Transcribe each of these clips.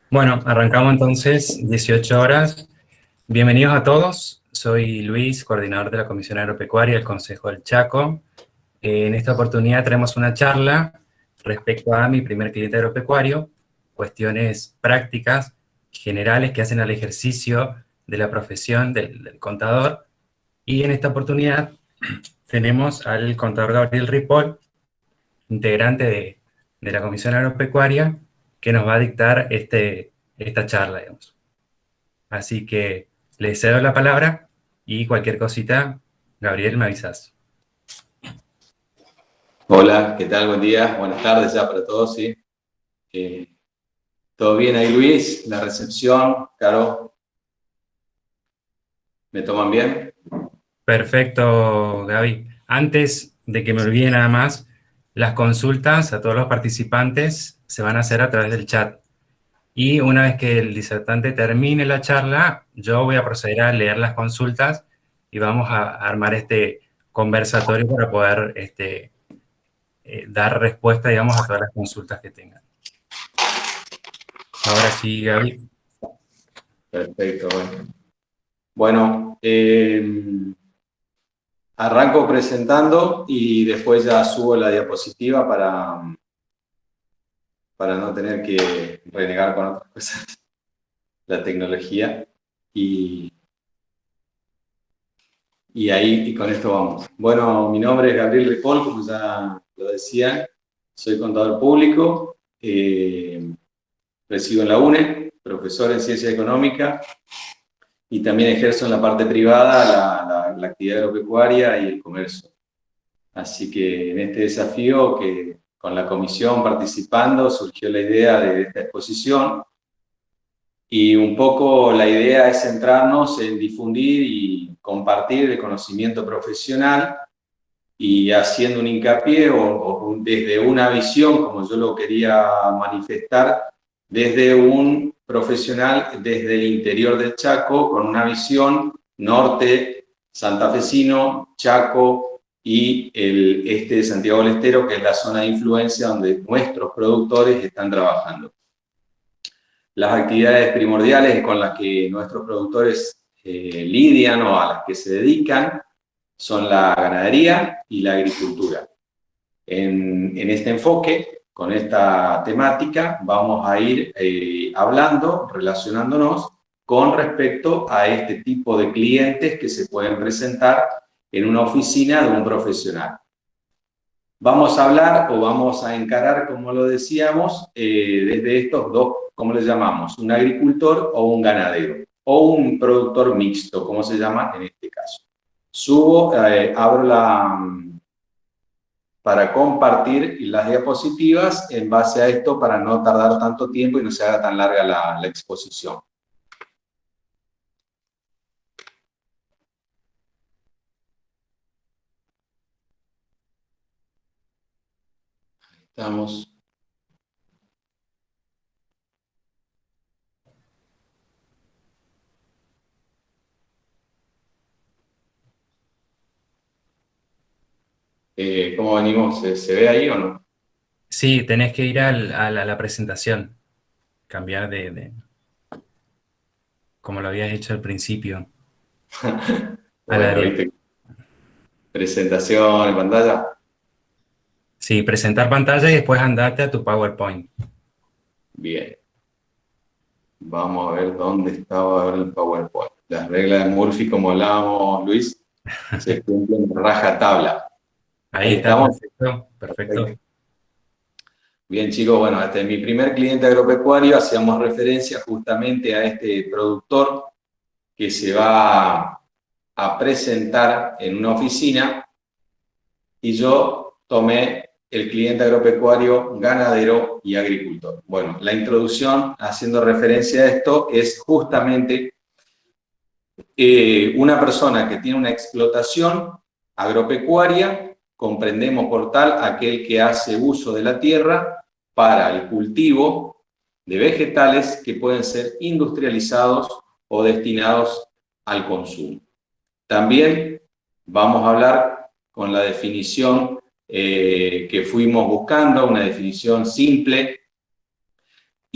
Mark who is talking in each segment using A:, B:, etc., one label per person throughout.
A: Bueno, arrancamos entonces, 18 horas. Bienvenidos a todos. Soy Luis, coordinador de la Comisión Agropecuaria del Consejo del Chaco. En esta oportunidad tenemos una charla respecto a mi primer cliente agropecuario, cuestiones prácticas, generales que hacen al ejercicio de la profesión del contador. Y en esta oportunidad tenemos al contador Gabriel Ripoll, integrante de la Comisión Agropecuaria, que nos va a dictar esta charla, digamos. Así que le cedo la palabra y cualquier cosita, Gabriel, me avisas.
B: Hola, ¿qué tal? Buen día, buenas tardes ya para todos, ¿sí? Eh, ¿Todo bien ahí, Luis? La recepción, Caro, ¿me toman bien?
A: Perfecto, Gaby. Antes de que me olvide nada más, las consultas a todos los participantes se van a hacer a través del chat. Y una vez que el disertante termine la charla, yo voy a proceder a leer las consultas y vamos a armar este conversatorio para poder dar respuesta, digamos, a todas las consultas que tengan. Ahora sí, Gaby.
B: Perfecto, bueno. Bueno, arranco presentando y después ya subo la diapositiva para no tener que renegar con otras cosas, la tecnología. Y ahí, y con esto vamos. Bueno, mi nombre es Gabriel Ripoll, como ya lo decían. Soy contador público, resido en la UNE, profesor en ciencia económica y también ejerzo en la parte privada la actividad agropecuaria y el comercio. Así que en este desafío que con la comisión participando surgió la idea de esta exposición. Y un poco la idea es centrarnos en difundir y compartir el conocimiento profesional y haciendo un hincapié o desde una visión, como yo lo quería manifestar, desde un profesional desde el interior del Chaco, con una visión norte, santafesino, Chaco y el este de Santiago del Estero, que es la zona de influencia donde nuestros productores están trabajando. Las actividades primordiales con las que nuestros productores lidian o a las que se dedican son la ganadería y la agricultura. En este enfoque, con esta temática, vamos a ir hablando, relacionándonos con respecto a este tipo de clientes que se pueden presentar en una oficina de un profesional. Vamos a hablar o vamos a encarar, como lo decíamos, desde estos dos, ¿cómo les llamamos? Un agricultor o un ganadero, o un productor mixto, como se llama en este caso. Abro para compartir las diapositivas en base a esto para no tardar tanto tiempo y no se haga tan larga la exposición. Estamos. ¿Cómo venimos? ¿Se ve ahí o no?
A: Sí, tenés que ir a la presentación, cambiar como lo habías hecho al principio, a la
B: Bueno, viste, presentación en pantalla.
A: sí, presentar pantalla y después andate a tu PowerPoint.
B: Bien. Vamos a ver dónde estaba ahora el PowerPoint. Las reglas de Murphy, como hablábamos, Luis, se cumplen raja tabla.
A: Ahí
B: Ahí
A: está,
B: estamos.
A: perfecto, perfecto.
B: Perfecto. Bien, chicos, bueno, este mi primer cliente agropecuario, hacíamos referencia justamente a este productor que se va a presentar en una oficina y yo tomé el cliente agropecuario, ganadero y agricultor. Bueno, la introducción, haciendo referencia a esto, es justamente una persona que tiene una explotación agropecuaria, comprendemos por tal aquel que hace uso de la tierra para el cultivo de vegetales que pueden ser industrializados o destinados al consumo. También vamos a hablar con la definición que fuimos buscando, una definición simple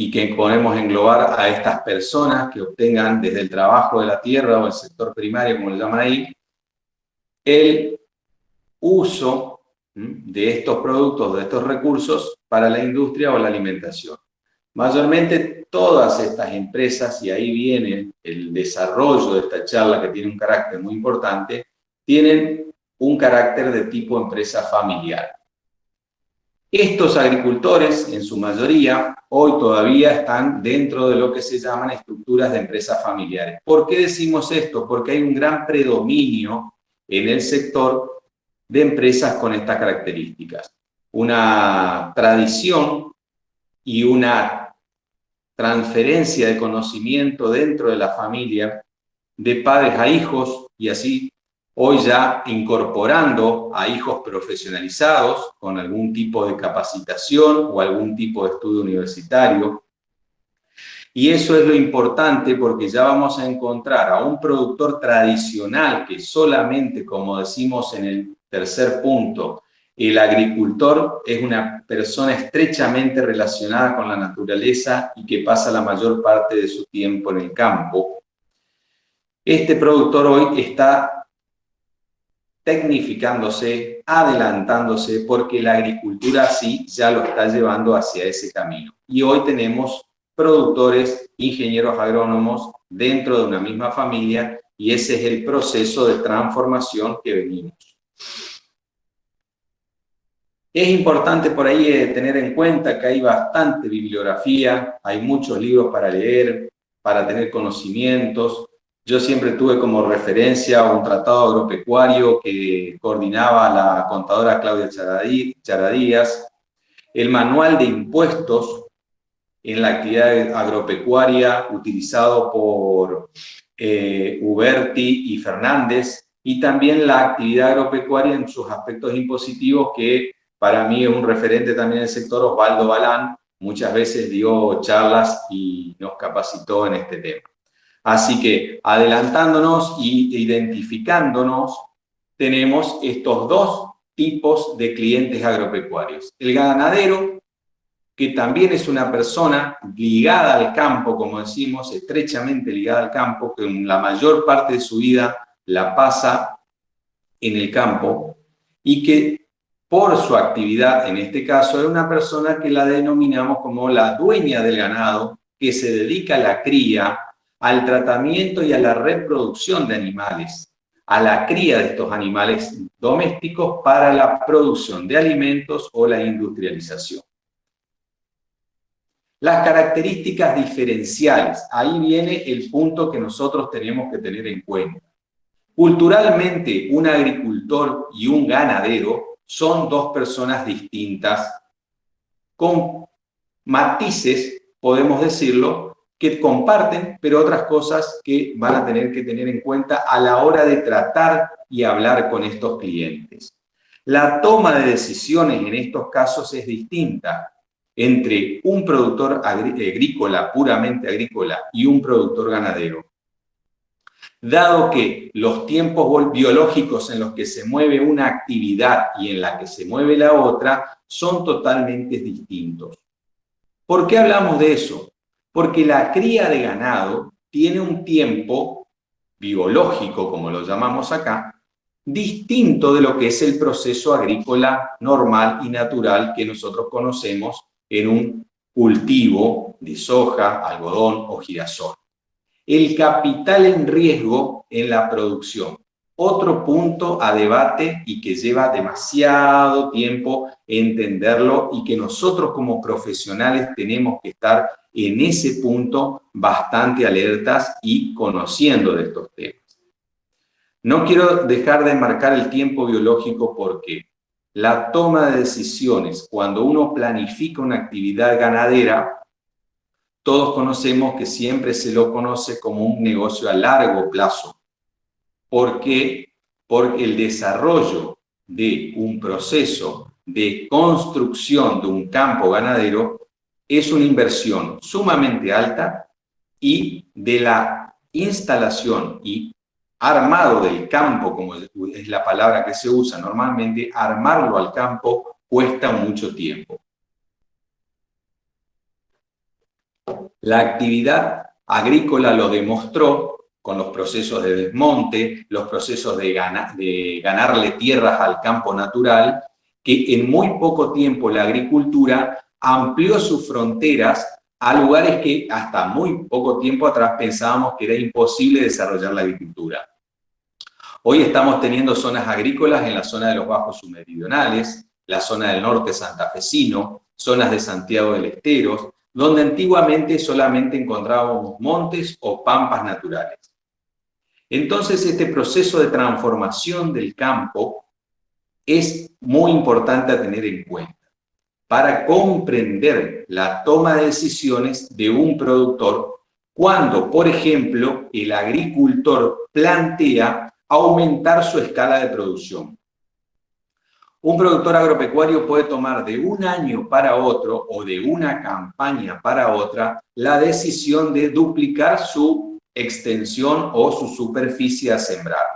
B: y que podemos englobar a estas personas que obtengan desde el trabajo de la tierra o el sector primario, como le llaman ahí, el uso de estos productos, de estos recursos para la industria o la alimentación. Mayormente todas estas empresas, y ahí viene el desarrollo de esta charla que tiene un carácter muy importante, tienen un carácter de tipo empresa familiar. Estos agricultores, en su mayoría, hoy todavía están dentro de lo que se llaman estructuras de empresas familiares. ¿Por qué decimos esto? Porque hay un gran predominio en el sector de empresas con estas características. Una tradición y una transferencia de conocimiento dentro de la familia, de padres a hijos, y así hoy ya incorporando a hijos profesionalizados con algún tipo de capacitación o algún tipo de estudio universitario. Y eso es lo importante porque ya vamos a encontrar a un productor tradicional que solamente, como decimos en el tercer punto, el agricultor es una persona estrechamente relacionada con la naturaleza y que pasa la mayor parte de su tiempo en el campo. Este productor hoy está tecnificándose, adelantándose, porque la agricultura sí ya lo está llevando hacia ese camino. Y hoy tenemos productores, ingenieros agrónomos dentro de una misma familia, y ese es el proceso de transformación que venimos. Es importante por ahí tener en cuenta que hay bastante bibliografía, hay muchos libros para leer, para tener conocimientos. Yo siempre tuve como referencia un tratado agropecuario que coordinaba la contadora Claudia Charadías, el manual de impuestos en la actividad agropecuaria utilizado por Uberti y Fernández, y también la actividad agropecuaria en sus aspectos impositivos, que para mí es un referente también del sector, Osvaldo Balán, muchas veces dio charlas y nos capacitó en este tema. Así que, adelantándonos y identificándonos, tenemos estos dos tipos de clientes agropecuarios. El ganadero, que también es una persona ligada al campo, como decimos, estrechamente ligada al campo, que la mayor parte de su vida la pasa en el campo, y que por su actividad, en este caso, es una persona que la denominamos como la dueña del ganado, que se dedica a la cría, al tratamiento y a la reproducción de animales, a la cría de estos animales domésticos para la producción de alimentos o la industrialización. Las características diferenciales, ahí viene el punto que nosotros tenemos que tener en cuenta. Culturalmente, un agricultor y un ganadero son dos personas distintas, con matices, podemos decirlo, que comparten, pero otras cosas que van a tener que tener en cuenta a la hora de tratar y hablar con estos clientes. La toma de decisiones en estos casos es distinta entre un productor agrícola, puramente agrícola, y un productor ganadero. Dado que los tiempos biológicos en los que se mueve una actividad y en la que se mueve la otra son totalmente distintos. ¿Por qué hablamos de eso? Porque la cría de ganado tiene un tiempo biológico, como lo llamamos acá, distinto de lo que es el proceso agrícola normal y natural que nosotros conocemos en un cultivo de soja, algodón o girasol. El capital en riesgo en la producción. Otro punto a debate y que lleva demasiado tiempo entenderlo, y que nosotros como profesionales tenemos que estar en ese punto bastante alertas y conociendo de estos temas. No quiero dejar de marcar el tiempo biológico porque la toma de decisiones, cuando uno planifica una actividad ganadera, todos conocemos que siempre se lo conoce como un negocio a largo plazo. ¿Por qué? Porque el desarrollo de un proceso de construcción de un campo ganadero es una inversión sumamente alta, y de la instalación y armado del campo, como es la palabra que se usa normalmente, armarlo al campo cuesta mucho tiempo. La actividad agrícola lo demostró con los procesos de desmonte, los procesos de ganarle tierras al campo natural, que en muy poco tiempo la agricultura amplió sus fronteras a lugares que hasta muy poco tiempo atrás pensábamos que era imposible desarrollar la agricultura. Hoy estamos teniendo zonas agrícolas en la zona de los bajos submeridionales, la zona del norte santafesino, zonas de Santiago del Estero, donde antiguamente solamente encontrábamos montes o pampas naturales. Entonces, este proceso de transformación del campo es muy importante a tener en cuenta para comprender la toma de decisiones de un productor cuando, por ejemplo, el agricultor plantea aumentar su escala de producción. Un productor agropecuario puede tomar de un año para otro o de una campaña para otra la decisión de duplicar su extensión o su superficie a sembrar.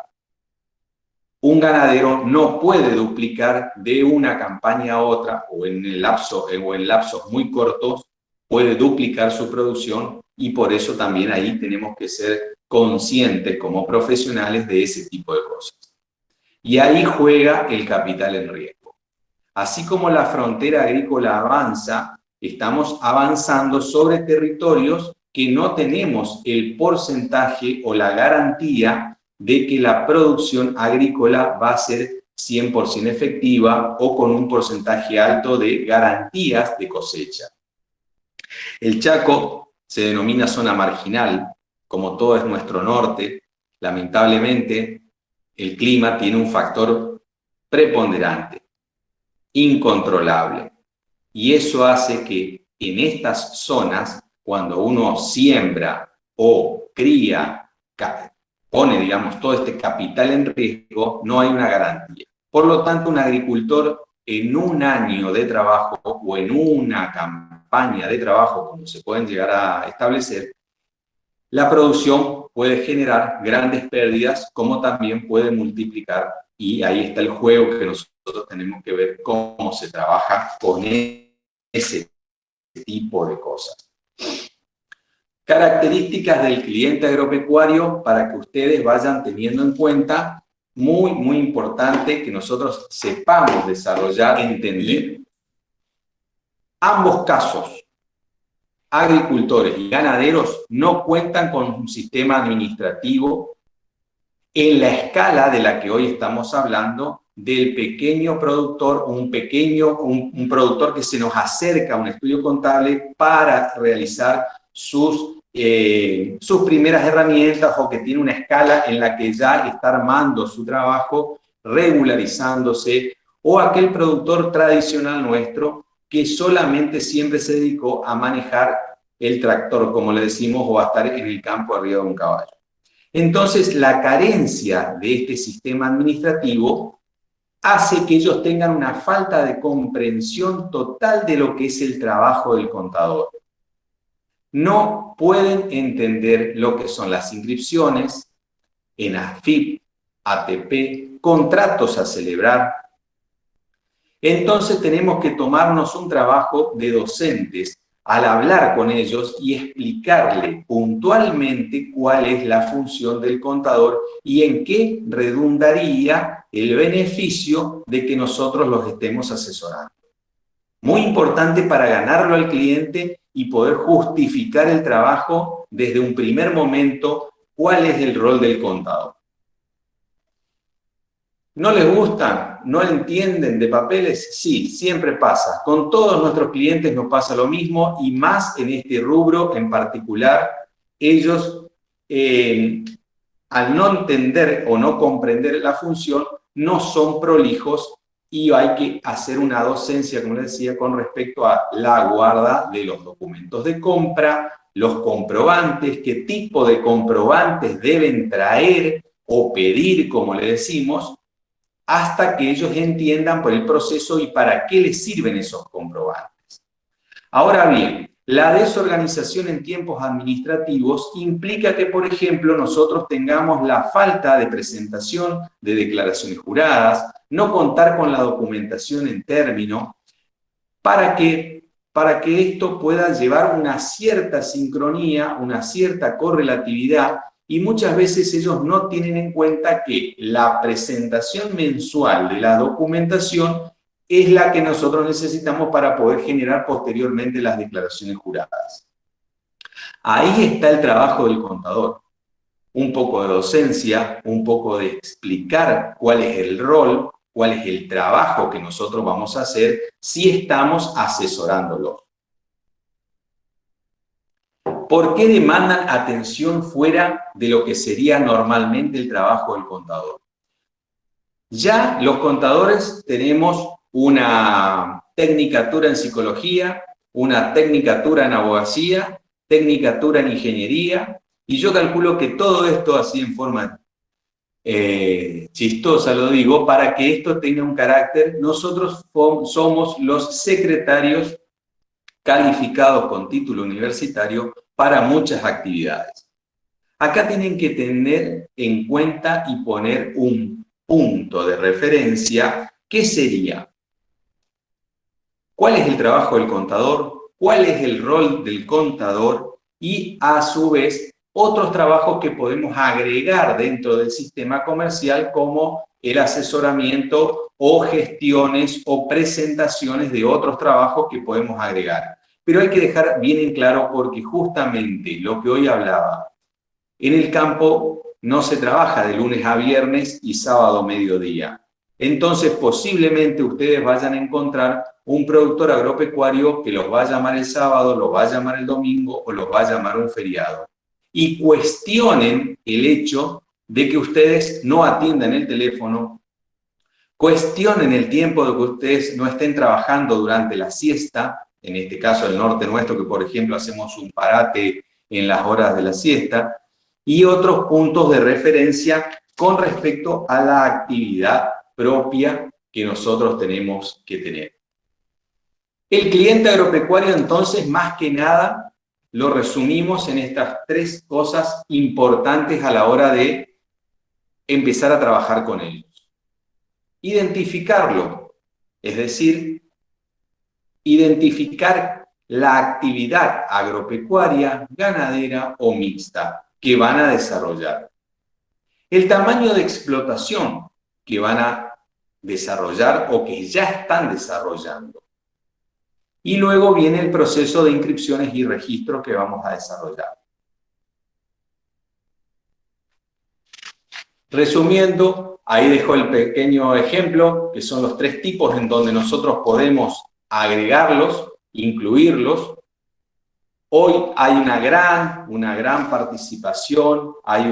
B: Un ganadero no puede duplicar de una campaña a otra o en lapsos muy cortos puede duplicar su producción, y por eso también ahí tenemos que ser conscientes como profesionales de ese tipo de cosas. Y ahí juega el capital en riesgo. Así como la frontera agrícola avanza, estamos avanzando sobre territorios que no tenemos el porcentaje o la garantía de que la producción agrícola va a ser 100% efectiva o con un porcentaje alto de garantías de cosecha. El Chaco se denomina zona marginal, como todo es nuestro norte. Lamentablemente, el clima tiene un factor preponderante, incontrolable, y eso hace que en estas zonas, cuando uno siembra o cría, pone, digamos, todo este capital en riesgo, no hay una garantía. Por lo tanto, un agricultor en un año de trabajo o en una campaña de trabajo, como se pueden llegar a establecer, la producción puede generar grandes pérdidas, como también puede multiplicar, y ahí está el juego que nosotros tenemos que ver cómo se trabaja con ese tipo de cosas. Características del cliente agropecuario para que ustedes vayan teniendo en cuenta, muy importante que nosotros sepamos desarrollar, entender. Ambos casos, agricultores y ganaderos, no cuentan con un sistema administrativo en la escala de la que hoy estamos hablando, del pequeño productor, un productor que se nos acerca a un estudio contable para realizar sus primeras herramientas, o que tiene una escala en la que ya está armando su trabajo, regularizándose, o aquel productor tradicional nuestro que solamente siempre se dedicó a manejar el tractor, como le decimos, o a estar en el campo arriba de un caballo. Entonces, la carencia de este sistema administrativo hace que ellos tengan una falta de comprensión total de lo que es el trabajo del contador. No pueden entender lo que son las inscripciones en AFIP, ATP, contratos a celebrar. Entonces tenemos que tomarnos un trabajo de docentes al hablar con ellos y explicarle puntualmente cuál es la función del contador y en qué redundaría el beneficio de que nosotros los estemos asesorando. Muy importante para ganarlo al cliente y poder justificar el trabajo desde un primer momento, cuál es el rol del contador. ¿No les gustan? ¿No entienden de papeles? Sí, siempre pasa. Con todos nuestros clientes nos pasa lo mismo, y más en este rubro en particular. Ellos, al no entender o no comprender la función, no son prolijos, y hay que hacer una docencia, como les decía, con respecto a la guarda de los documentos de compra, los comprobantes, qué tipo de comprobantes deben traer o pedir, como le decimos, hasta que ellos entiendan por el proceso y para qué les sirven esos comprobantes. Ahora bien, la desorganización en tiempos administrativos implica que, por ejemplo, nosotros tengamos la falta de presentación de declaraciones juradas, no contar con la documentación en término, para que para que esto pueda llevar una cierta sincronía, una cierta correlatividad, y muchas veces ellos no tienen en cuenta que la presentación mensual de la documentación es la que nosotros necesitamos para poder generar posteriormente las declaraciones juradas. Ahí está el trabajo del contador. Un poco de docencia, un poco de explicar cuál es el rol, cuál es el trabajo que nosotros vamos a hacer si estamos asesorándolo. ¿Por qué demandan atención fuera de lo que sería normalmente el trabajo del contador? Ya los contadores tenemos una tecnicatura en psicología, una tecnicatura en abogacía, tecnicatura en ingeniería, y yo calculo que todo esto, así en forma chistosa lo digo, para que esto tenga un carácter, nosotros somos los secretarios calificados con título universitario para muchas actividades. Acá tienen que tener en cuenta y poner un punto de referencia, que sería: ¿cuál es el trabajo del contador? ¿Cuál es el rol del contador? Y a su vez, otros trabajos que podemos agregar dentro del sistema comercial, como el asesoramiento o gestiones o presentaciones de otros trabajos que podemos agregar. Pero hay que dejar bien en claro, porque justamente lo que hoy hablaba, en el campo no se trabaja de lunes a viernes y sábado a mediodía. Entonces posiblemente ustedes vayan a encontrar un productor agropecuario que los va a llamar el sábado, los va a llamar el domingo o los va a llamar un feriado. Y cuestionen el hecho de que ustedes no atiendan el teléfono, cuestionen el tiempo de que ustedes no estén trabajando durante la siesta, en este caso el norte nuestro, que por ejemplo hacemos un parate en las horas de la siesta, y otros puntos de referencia con respecto a la actividad propia que nosotros tenemos que tener. El cliente agropecuario, entonces, más que nada, lo resumimos en estas tres cosas importantes a la hora de empezar a trabajar con ellos. Identificarlo, es decir, identificar la actividad agropecuaria, ganadera o mixta que van a desarrollar. El tamaño de explotación que van a desarrollar o que ya están desarrollando. Y luego viene el proceso de inscripciones y registros que vamos a desarrollar. Resumiendo, ahí dejo el pequeño ejemplo, que son los tres tipos en donde nosotros podemos agregarlos, incluirlos. Hoy hay una gran participación, hay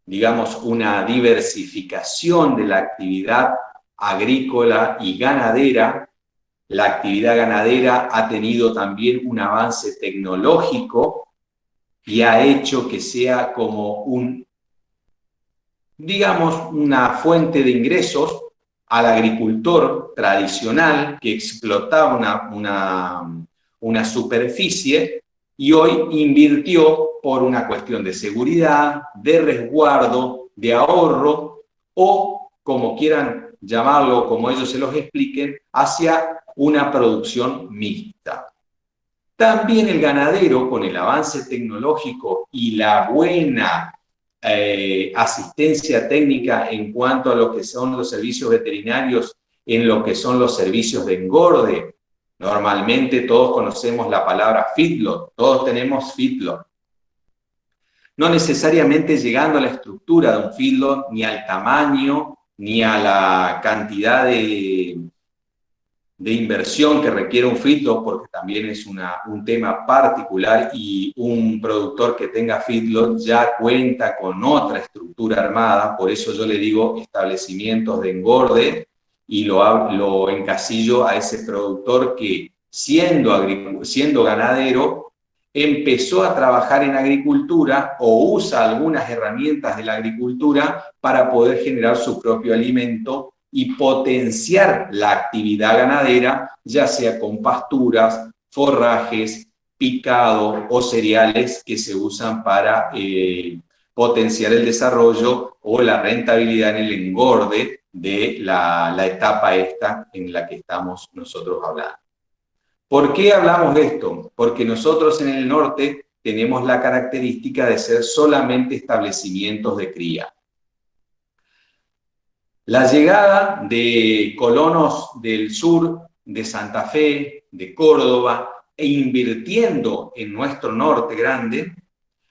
B: digamos, una diversificación de la actividad agrícola y ganadera. La actividad ganadera ha tenido también un avance tecnológico y ha hecho que sea como digamos, una fuente de ingresos al agricultor tradicional que explotaba una superficie y hoy invirtió por una cuestión de seguridad, de resguardo, de ahorro o, como quieran llamarlo, como ellos se los expliquen, hacia una producción mixta. También el ganadero, con el avance tecnológico y la buena asistencia técnica en cuanto a lo que son los servicios veterinarios, en lo que son los servicios de engorde. Normalmente todos conocemos la palabra feedlot, todos tenemos feedlot. No necesariamente llegando a la estructura de un feedlot, ni al tamaño, ni a la cantidad de inversión que requiere un feedlot, porque también es un tema particular, y un productor que tenga feedlot ya cuenta con otra estructura armada. Por eso yo le digo establecimientos de engorde, y lo encasillo a ese productor que, siendo ganadero, empezó a trabajar en agricultura o usa algunas herramientas de la agricultura para poder generar su propio alimento y potenciar la actividad ganadera, ya sea con pasturas, forrajes, picado o cereales que se usan para potenciar el desarrollo o la rentabilidad en el engorde de la etapa esta en la que estamos nosotros hablando. ¿Por qué hablamos de esto? Porque nosotros en el norte tenemos la característica de ser solamente establecimientos de cría. La llegada de colonos del sur, de Santa Fe, de Córdoba, e invirtiendo en nuestro norte grande,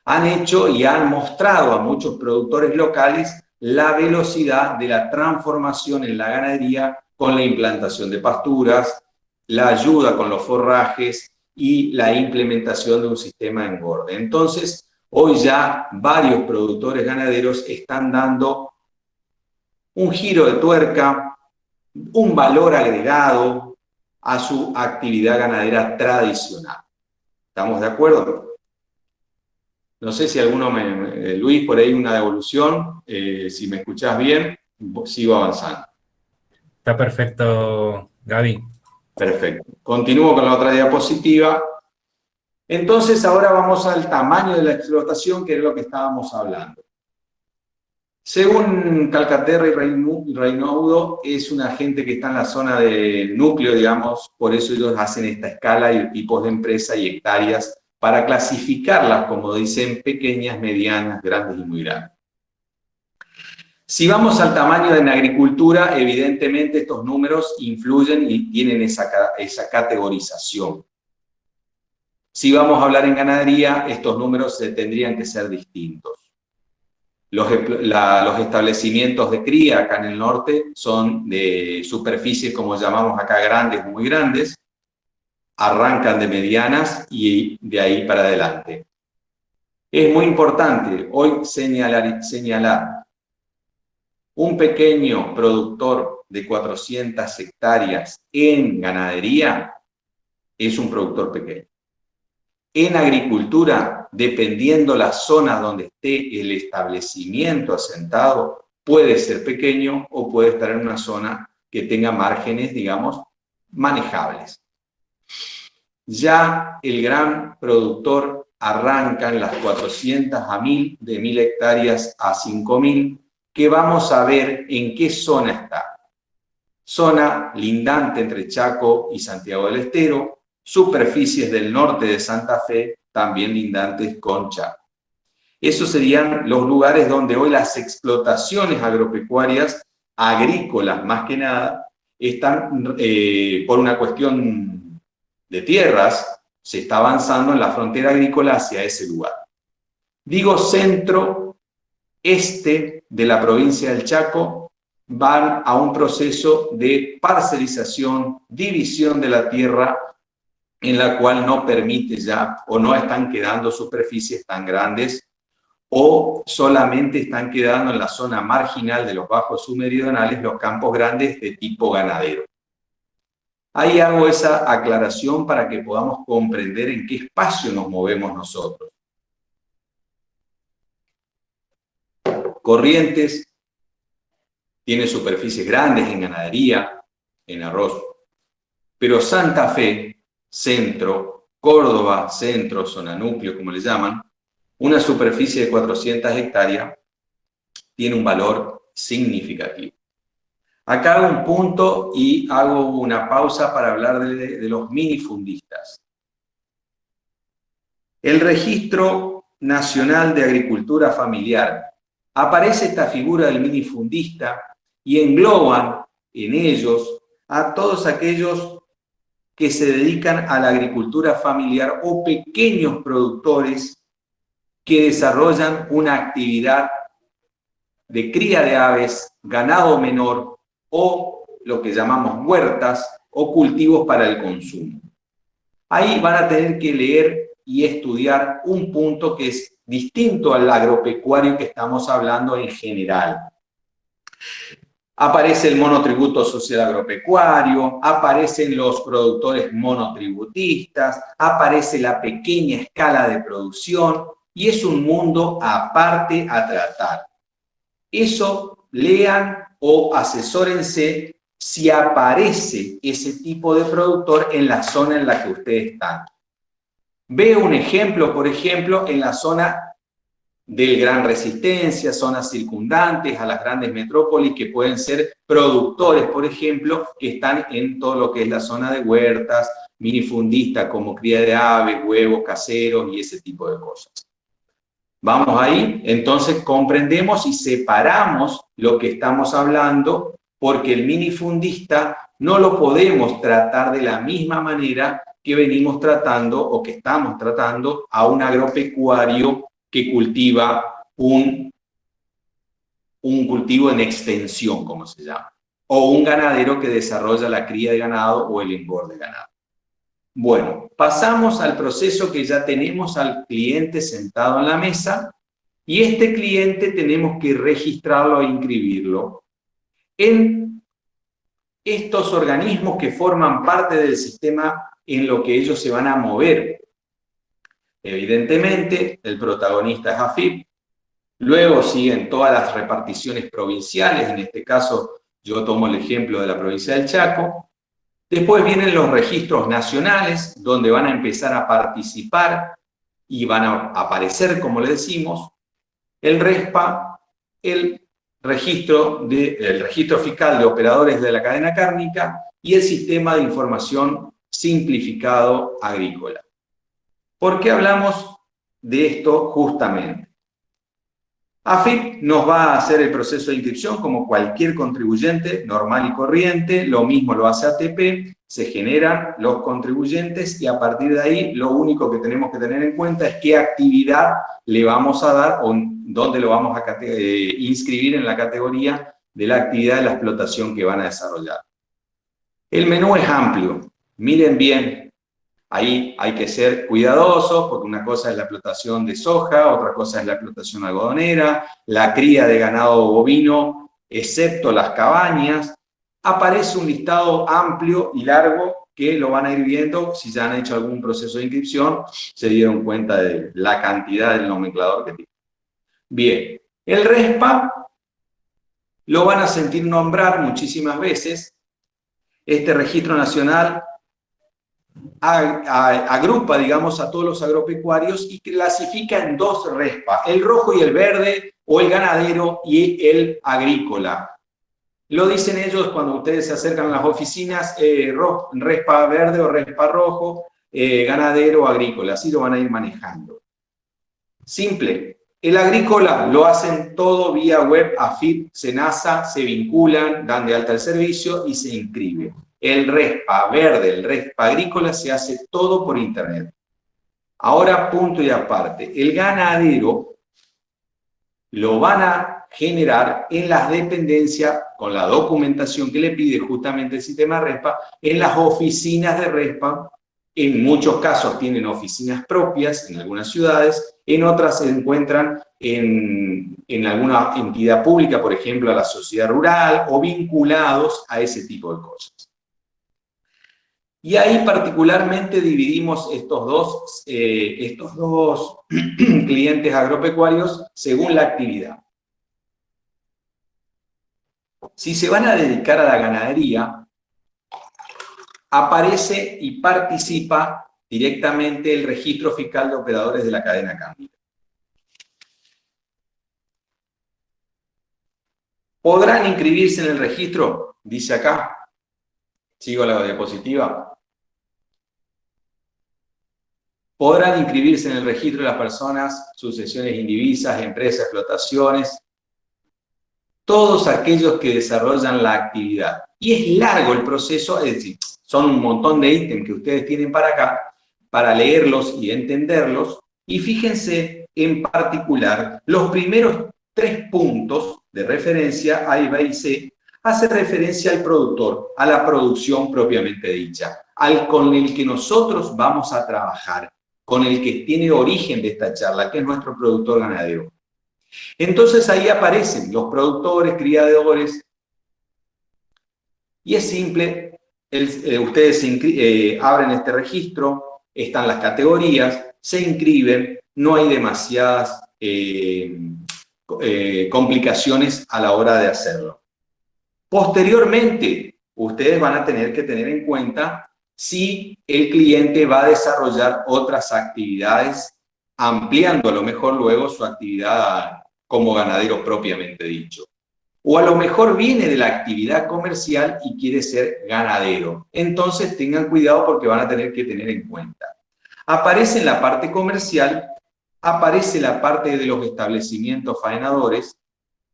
B: han hecho y han mostrado a muchos productores locales la velocidad de la transformación en la ganadería con la implantación de pasturas, la ayuda con los forrajes y la implementación de un sistema de engorde. Entonces, hoy ya varios productores ganaderos están dando un giro de tuerca, un valor agregado a su actividad ganadera tradicional. ¿Estamos de acuerdo? No sé si alguno Luis, por ahí una devolución, si me escuchás bien, sigo avanzando.
A: Está perfecto, Gaby.
B: Perfecto. Continúo con la otra diapositiva. Entonces, ahora vamos al tamaño de la explotación, que es lo que estábamos hablando. Según Calcaterra y Reinaudo, es una gente que está en la zona del núcleo, digamos, por eso ellos hacen esta escala y tipos de empresa y hectáreas para clasificarlas, como dicen, pequeñas, medianas, grandes y muy grandes. Si vamos al tamaño de la agricultura, evidentemente estos números influyen y tienen esa categorización. Si vamos a hablar en ganadería, estos números tendrían que ser distintos. Los establecimientos de cría acá en el norte son de superficies, como llamamos acá, grandes o muy grandes, arrancan de medianas y de ahí para adelante. Es muy importante hoy señalar un pequeño productor de 400 hectáreas en ganadería es un productor pequeño. En agricultura, dependiendo la zona donde esté el establecimiento asentado, puede ser pequeño o puede estar en una zona que tenga márgenes, digamos, manejables. Ya el gran productor arranca en las 400 a 1000, de 1000 hectáreas a 5000, que vamos a ver en qué zona está. Zona lindante entre Chaco y Santiago del Estero, superficies del norte de Santa Fe, también lindantes con Chaco. Esos serían los lugares donde hoy las explotaciones agropecuarias, agrícolas más que nada, están por una cuestión de tierras, se está avanzando en la frontera agrícola hacia ese lugar. Digo centro-este de la provincia del Chaco, van a un proceso de parcelización, división de la tierra, en la cual no permite ya, o no están quedando superficies tan grandes, o solamente están quedando en la zona marginal de los bajos submeridionales los campos grandes de tipo ganadero. Ahí hago esa aclaración para que podamos comprender en qué espacio nos movemos nosotros. Corrientes tiene superficies grandes en ganadería, en arroz, pero Santa Fe, centro, Córdoba, centro, zona núcleo, como le llaman, una superficie de 400 hectáreas, tiene un valor significativo. Acá hago un punto y hago una pausa para hablar de los minifundistas. El Registro Nacional de Agricultura Familiar, aparece esta figura del minifundista y engloban en ellos a todos aquellos que se dedican a la agricultura familiar o pequeños productores que desarrollan una actividad de cría de aves, ganado menor o lo que llamamos huertas o cultivos para el consumo. Ahí van a tener que leer y estudiar un punto que es distinto al agropecuario que estamos hablando en general. Aparece el monotributo social agropecuario, aparecen los productores monotributistas, aparece la pequeña escala de producción y es un mundo aparte a tratar. Eso lean o asesórense si aparece ese tipo de productor en la zona en la que ustedes están. Veo un ejemplo, por ejemplo, en la zona del Gran Resistencia, zonas circundantes a las grandes metrópolis que pueden ser productores, por ejemplo, que están en todo lo que es la zona de huertas, minifundistas como cría de aves, huevos caseros y ese tipo de cosas. Vamos ahí, entonces comprendemos y separamos lo que estamos hablando, porque el minifundista no lo podemos tratar de la misma manera que venimos tratando o que estamos tratando a un agropecuario que cultiva un cultivo en extensión, como se llama, o un ganadero que desarrolla la cría de ganado o el engorde de ganado. Bueno, pasamos al proceso que ya tenemos al cliente sentado en la mesa y este cliente tenemos que registrarlo e inscribirlo en estos organismos que forman parte del sistema en lo que ellos se van a mover. Evidentemente, el protagonista es AFIP, luego siguen todas las reparticiones provinciales, en este caso yo tomo el ejemplo de la provincia del Chaco. Después vienen los registros nacionales, donde van a empezar a participar y van a aparecer, como le decimos, el RESPA, el registro fiscal de operadores de la cadena cárnica y el sistema de información simplificado agrícola. ¿Por qué hablamos de esto justamente? AFIP nos va a hacer el proceso de inscripción como cualquier contribuyente normal y corriente, lo mismo lo hace ATP, se generan los contribuyentes y a partir de ahí lo único que tenemos que tener en cuenta es qué actividad le vamos a dar o dónde lo vamos a inscribir en la categoría de la actividad de la explotación que van a desarrollar. El menú es amplio, miren bien. Ahí hay que ser cuidadosos porque una cosa es la explotación de soja, otra cosa es la explotación algodonera, la cría de ganado bovino, excepto las cabañas. Aparece un listado amplio y largo que lo van a ir viendo. Si ya han hecho algún proceso de inscripción, se dieron cuenta de la cantidad del nomenclador que tiene. Bien, el RESPA lo van a sentir nombrar muchísimas veces. Este registro nacional agrupa, digamos, a todos los agropecuarios y clasifica en dos RESPA, el rojo y el verde, o el ganadero y el agrícola. Lo dicen ellos cuando ustedes se acercan a las oficinas, RESPA verde o RESPA rojo, ganadero o agrícola, así lo van a ir manejando. Simple, el agrícola lo hacen todo vía web, AFIP, SENASA, se vinculan, dan de alta el servicio y se inscriben. El RESPA verde, el RESPA agrícola se hace todo por internet. Ahora, punto y aparte, el ganadero lo van a generar en las dependencias con la documentación que le pide justamente el sistema RESPA, en las oficinas de RESPA. En muchos casos tienen oficinas propias en algunas ciudades, en otras se encuentran en alguna entidad pública, por ejemplo a la sociedad rural, o vinculados a ese tipo de cosas. Y ahí particularmente dividimos estos dos clientes agropecuarios según la actividad. Si se van a dedicar a la ganadería, aparece y participa directamente el registro fiscal de operadores de la cadena cárnica. ¿Podrán inscribirse en el registro? Dice acá. Sigo la diapositiva. Podrán inscribirse en el registro de las personas, sucesiones indivisas, empresas, explotaciones, todos aquellos que desarrollan la actividad. Y es largo el proceso, es decir, son un montón de ítems que ustedes tienen para acá, para leerlos y entenderlos. Y fíjense en particular, los primeros 3 puntos de referencia, A, B y C, hace referencia al productor, a la producción propiamente dicha, con el que nosotros vamos a trabajar, con el que tiene origen de esta charla, que es nuestro productor ganadero. Entonces ahí aparecen los productores, criadores, y es simple, ustedes abren este registro, están las categorías, se inscriben, no hay demasiadas complicaciones a la hora de hacerlo. Posteriormente, ustedes van a tener que tener en cuenta si el cliente va a desarrollar otras actividades ampliando a lo mejor luego su actividad como ganadero propiamente dicho. O a lo mejor viene de la actividad comercial y quiere ser ganadero. Entonces tengan cuidado porque van a tener que tener en cuenta. Aparece en la parte comercial, aparece la parte de los establecimientos faenadores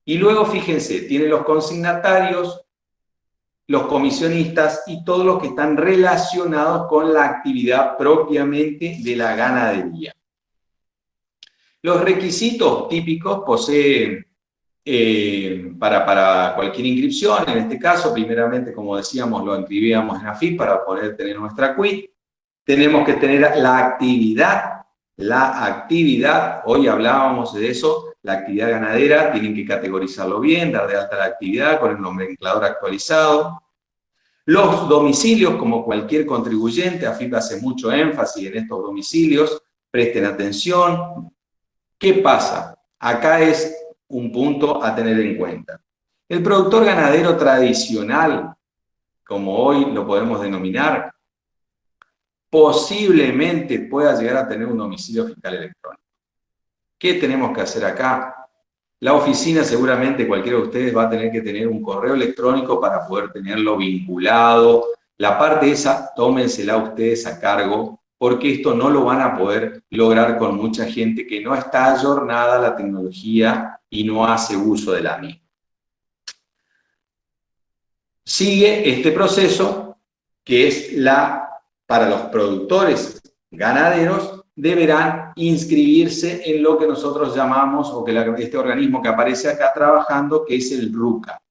B: y luego fíjense, tienen los consignatarios, los comisionistas y todos los que están relacionados con la actividad propiamente de la ganadería. Los requisitos típicos poseen para cualquier inscripción, en este caso, primeramente, como decíamos, lo inscribíamos en AFIP para poder tener nuestra quit. Tenemos que tener la actividad, hoy hablábamos de eso, la actividad ganadera, tienen que categorizarlo bien, dar de alta la actividad con el nomenclador actualizado. Los domicilios, como cualquier contribuyente, AFIP hace mucho énfasis en estos domicilios, presten atención. ¿Qué pasa? Acá es un punto a tener en cuenta. El productor ganadero tradicional, como hoy lo podemos denominar, posiblemente pueda llegar a tener un domicilio fiscal electrónico. ¿Qué tenemos que hacer acá? La oficina seguramente cualquiera de ustedes va a tener que tener un correo electrónico para poder tenerlo vinculado. La parte esa, tómensela ustedes a cargo, porque esto no lo van a poder lograr con mucha gente que no está ayornada a la tecnología y no hace uso de la misma. Sigue este proceso que es para los productores ganaderos, deberán inscribirse en lo que nosotros llamamos, o que este organismo que aparece acá trabajando, que es el RUCA.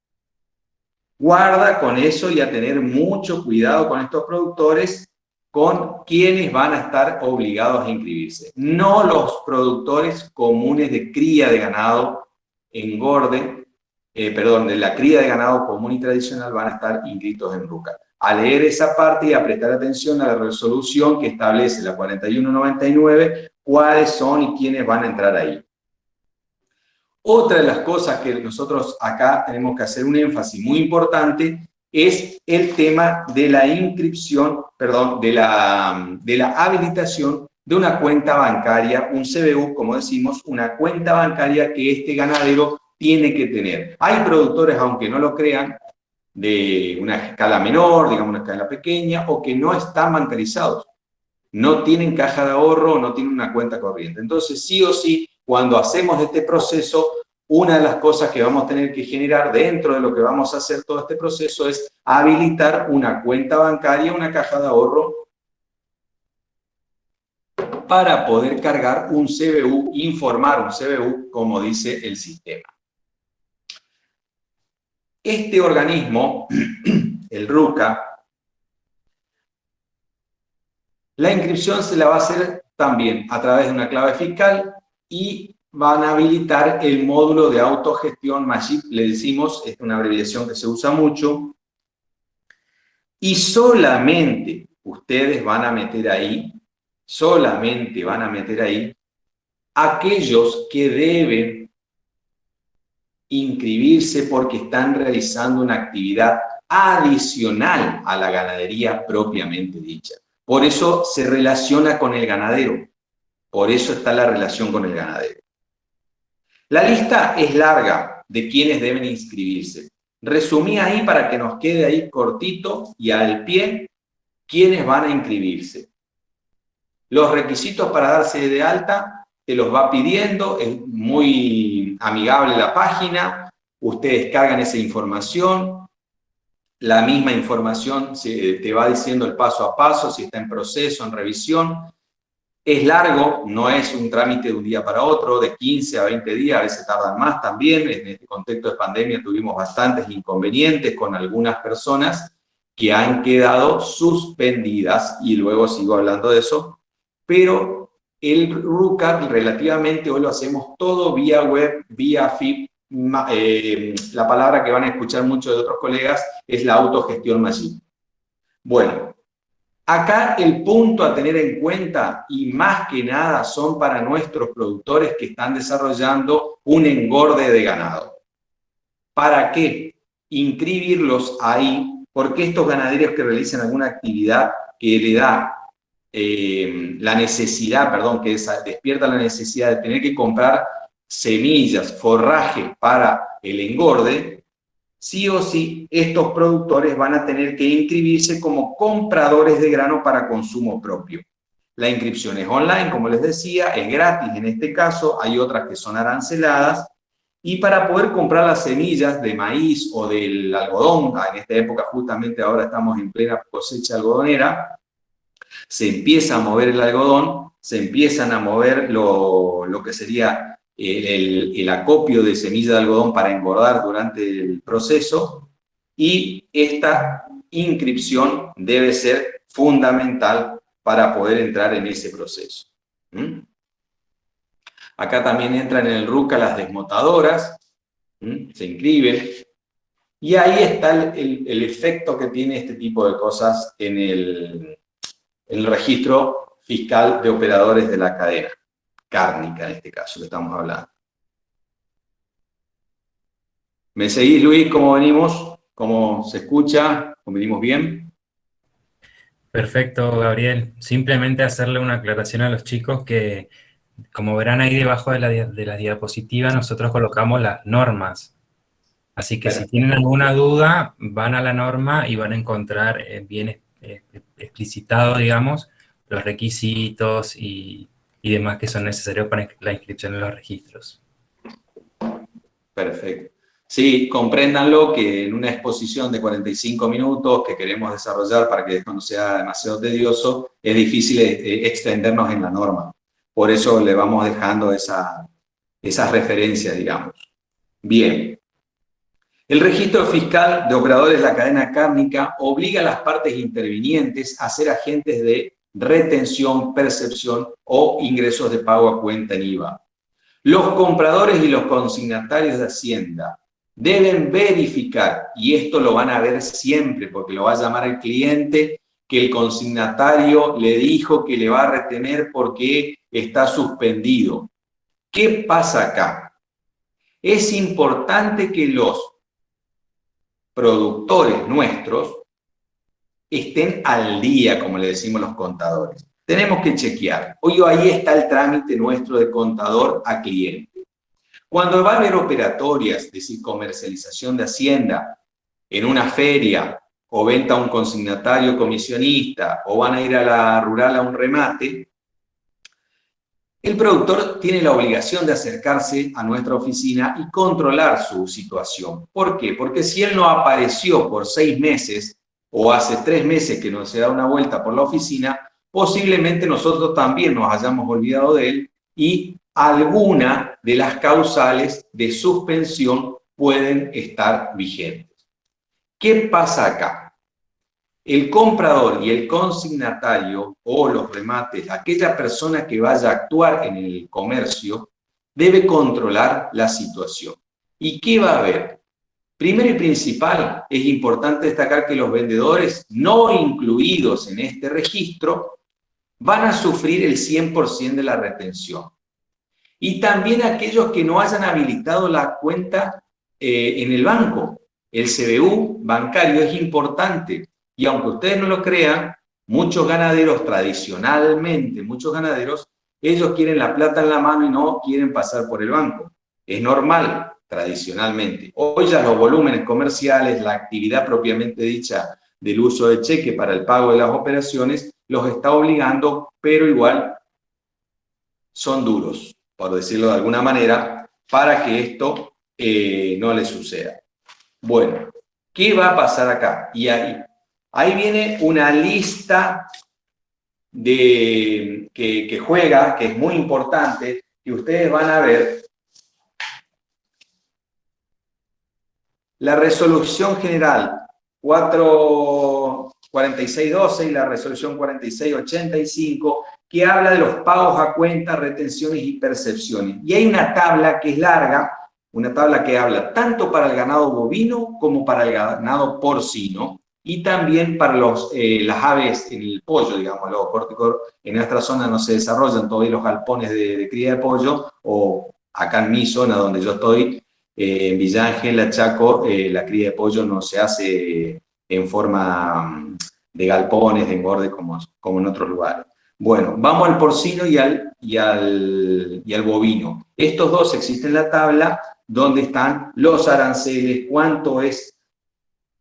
B: Guarda con eso y a tener mucho cuidado con estos productores, con quienes van a estar obligados a inscribirse. No los productores comunes de cría de ganado, engorde, de la cría de ganado común y tradicional van a estar inscritos en RUCA. A leer esa parte y a prestar atención a la resolución que establece la 4199, cuáles son y quiénes van a entrar ahí. Otra de las cosas que nosotros acá tenemos que hacer un énfasis muy importante es el tema de la inscripción, de la habilitación de una cuenta bancaria, un CBU, como decimos, una cuenta bancaria que este ganadero tiene que tener. Hay productores, aunque no lo crean, de una escala menor, digamos una escala pequeña, o que no están bancarizados. No tienen caja de ahorro, no tienen una cuenta corriente. Entonces, sí o sí, cuando hacemos este proceso, una de las cosas que vamos a tener que generar dentro de lo que vamos a hacer todo este proceso es habilitar una cuenta bancaria, una caja de ahorro, para poder cargar un CBU, informar un CBU, como dice el sistema. Este organismo, el RUCA, la inscripción se la va a hacer también a través de una clave fiscal y van a habilitar el módulo de autogestión MAGIP, le decimos, es una abreviación que se usa mucho, y solamente ustedes van a meter ahí, aquellos que deben inscribirse porque están realizando una actividad adicional a la ganadería propiamente dicha. Por eso se relaciona con el ganadero. Por eso está la relación con el ganadero. La lista es larga de quienes deben inscribirse. Resumí ahí para que nos quede ahí cortito y al pie quienes van a inscribirse. Los requisitos para darse de alta te los va pidiendo, es muy amigable la página, ustedes cargan esa información, la misma información te va diciendo el paso a paso, si está en proceso, en revisión. Es largo, no es un trámite de un día para otro, de 15 a 20 días, a veces tardan más también. En este contexto de pandemia tuvimos bastantes inconvenientes con algunas personas que han quedado suspendidas, y luego sigo hablando de eso, pero el RUCA relativamente hoy lo hacemos todo vía web, vía FIP. La palabra que van a escuchar muchos de otros colegas es la autogestión MAGIP. Bueno, acá el punto a tener en cuenta, y más que nada son para nuestros productores que están desarrollando un engorde de ganado. ¿Para qué? Inscribirlos ahí, porque estos ganaderos que realizan alguna actividad que le da la necesidad, perdón, que despierta la necesidad de tener que comprar semillas, forraje para el engorde, sí o sí estos productores van a tener que inscribirse como compradores de grano para consumo propio. La inscripción es online, como les decía, es gratis en este caso, hay otras que son aranceladas, y para poder comprar las semillas de maíz o del algodón, en esta época justamente ahora estamos en plena cosecha algodonera, se empieza a mover el algodón, se empiezan a mover lo que sería el acopio de semilla de algodón para engordar durante el proceso, y esta inscripción debe ser fundamental para poder entrar en ese proceso. Acá también entran en el RUCA las desmotadoras, se inscriben, y ahí está el efecto que tiene este tipo de cosas en el registro fiscal de operadores de la cadena cárnica, en este caso que estamos hablando. ¿Me seguís, Luis? ¿Cómo venimos? ¿Cómo se escucha? ¿Cómo venimos bien?
A: Perfecto, Gabriel. Simplemente hacerle una aclaración a los chicos que, como verán ahí debajo de la diapositiva, nosotros colocamos las normas. Así que si tienen alguna duda, van a la norma y van a encontrar bien explicitado, digamos, los requisitos y demás que son necesarios para la inscripción en los registros.
B: Perfecto. Sí, compréndanlo que en una exposición de 45 minutos que queremos desarrollar para que esto no sea demasiado tedioso, es difícil extendernos en la norma. Por eso le vamos dejando esas referencias, digamos. Bien. El registro fiscal de operadores de la cadena cárnica obliga a las partes intervinientes a ser agentes de retención, percepción o ingresos de pago a cuenta en IVA. Los compradores y los consignatarios de Hacienda deben verificar, y esto lo van a ver siempre porque lo va a llamar el cliente, que el consignatario le dijo que le va a retener porque está suspendido. ¿Qué pasa acá? Es importante que los productores nuestros estén al día, como le decimos los contadores. Tenemos que chequear. Hoy ahí está el trámite nuestro de contador a cliente. Cuando va a haber operatorias, es decir, comercialización de Hacienda en una feria o venta a un consignatario comisionista o van a ir a la rural a un remate, el productor tiene la obligación de acercarse a nuestra oficina y controlar su situación. ¿Por qué? Porque si él no apareció por 6 meses o hace 3 meses que no se da una vuelta por la oficina, posiblemente nosotros también nos hayamos olvidado de él y alguna de las causales de suspensión pueden estar vigentes. ¿Qué pasa acá? El comprador y el consignatario o los remates, aquella persona que vaya a actuar en el comercio, debe controlar la situación. ¿Y qué va a haber? Primero y principal, es importante destacar que los vendedores no incluidos en este registro van a sufrir el 100% de la retención. Y también aquellos que no hayan habilitado la cuenta en el banco. El CBU bancario es importante. Y aunque ustedes no lo crean, muchos ganaderos tradicionalmente, ellos quieren la plata en la mano y no quieren pasar por el banco. Es normal, tradicionalmente. Hoy ya los volúmenes comerciales, la actividad propiamente dicha del uso de cheque para el pago de las operaciones, los está obligando, pero igual son duros, por decirlo de alguna manera, para que esto no les suceda. Bueno, ¿qué va a pasar acá? Y ahí viene una lista que juega, que es muy importante, y ustedes van a ver la resolución general 4612 y la resolución 4685, que habla de los pagos a cuenta, retenciones y percepciones. Y hay una tabla que es larga, una tabla que habla tanto para el ganado bovino como para el ganado porcino, y también para las aves, el pollo, digamos, en nuestra zona no se desarrollan todavía los galpones de cría de pollo, o acá en mi zona donde yo estoy, en Villa Ángel, Chaco, la cría de pollo no se hace en forma de galpones, de engorde, como en otros lugares. Bueno, vamos al porcino y al bovino. Estos dos existen en la tabla donde están los aranceles, cuánto es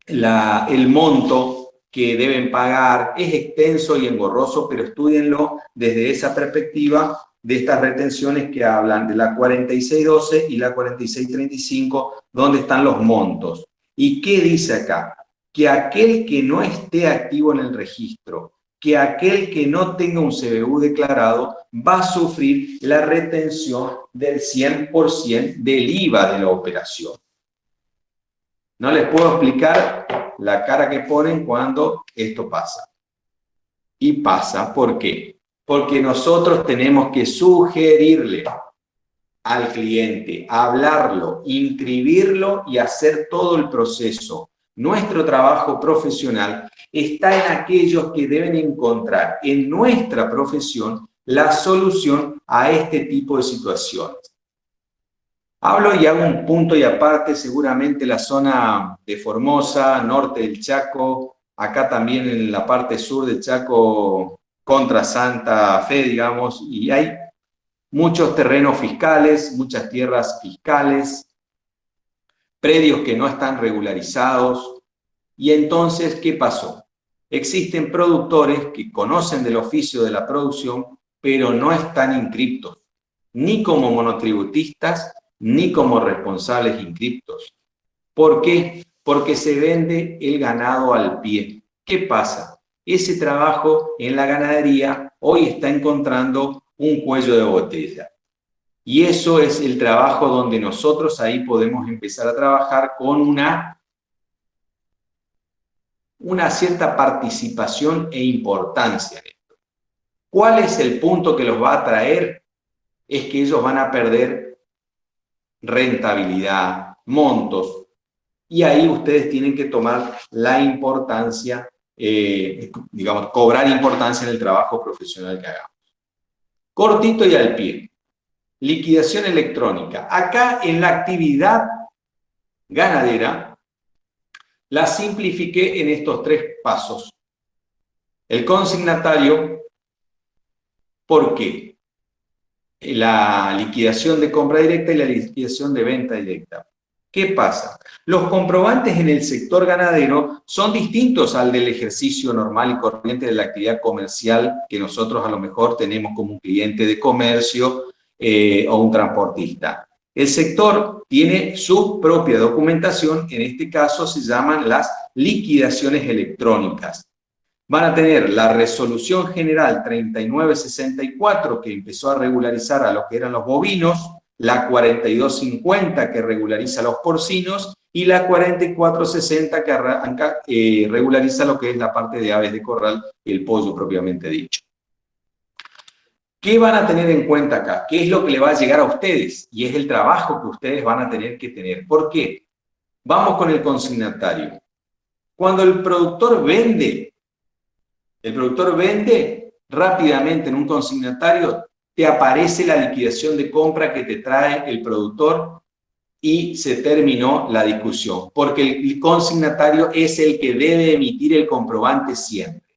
B: el monto que deben pagar. Es extenso y engorroso, pero estúdienlo desde esa perspectiva de estas retenciones que hablan de la 4612 y la 4635, donde están los montos. ¿Y qué dice acá? Que aquel que no esté activo en el registro, que aquel que no tenga un CBU declarado, va a sufrir la retención del 100% del IVA de la operación. No les puedo explicar la cara que ponen cuando esto pasa. Y pasa, ¿por qué? Porque nosotros tenemos que sugerirle al cliente, hablarlo, inscribirlo y hacer todo el proceso. Nuestro trabajo profesional está en aquellos que deben encontrar en nuestra profesión la solución a este tipo de situaciones. Hablo y hago un punto y aparte, seguramente la zona de Formosa, norte del Chaco, acá también en la parte sur del Chaco, contra Santa Fe, digamos, y hay muchos terrenos fiscales, muchas tierras fiscales, predios que no están regularizados. Y entonces, ¿qué pasó? Existen productores que conocen del oficio de la producción, pero no están inscriptos, ni como monotributistas, ni como responsables inscriptos. ¿Por qué? Porque se vende el ganado al pie. ¿Qué pasa? Ese trabajo en la ganadería hoy está encontrando un cuello de botella. Y eso es el trabajo donde nosotros ahí podemos empezar a trabajar con una cierta participación e importancia en esto. ¿Cuál es el punto que los va a traer? Es que ellos van a perder rentabilidad, montos, y ahí ustedes tienen que tomar la importancia, digamos, cobrar importancia en el trabajo profesional que hagamos. Cortito y al pie. Liquidación electrónica. Acá en la actividad ganadera la simplifiqué en estos 3 pasos. El consignatario, ¿por qué? La liquidación de compra directa y la liquidación de venta directa. ¿Qué pasa? Los comprobantes en el sector ganadero son distintos al del ejercicio normal y corriente de la actividad comercial que nosotros a lo mejor tenemos como un cliente de comercio o un transportista. El sector tiene su propia documentación, en este caso se llaman las liquidaciones electrónicas. Van a tener la resolución general 3964 que empezó a regularizar a lo que eran los bovinos, la 4250 que regulariza a los porcinos y la 4460 que regulariza lo que es la parte de aves de corral, el pollo propiamente dicho. ¿Qué van a tener en cuenta acá? ¿Qué es lo que le va a llegar a ustedes? Y es el trabajo que ustedes van a tener que tener. ¿Por qué? Vamos con el consignatario. Cuando el productor vende rápidamente en un consignatario, te aparece la liquidación de compra que te trae el productor y se terminó la discusión, porque el consignatario es el que debe emitir el comprobante siempre.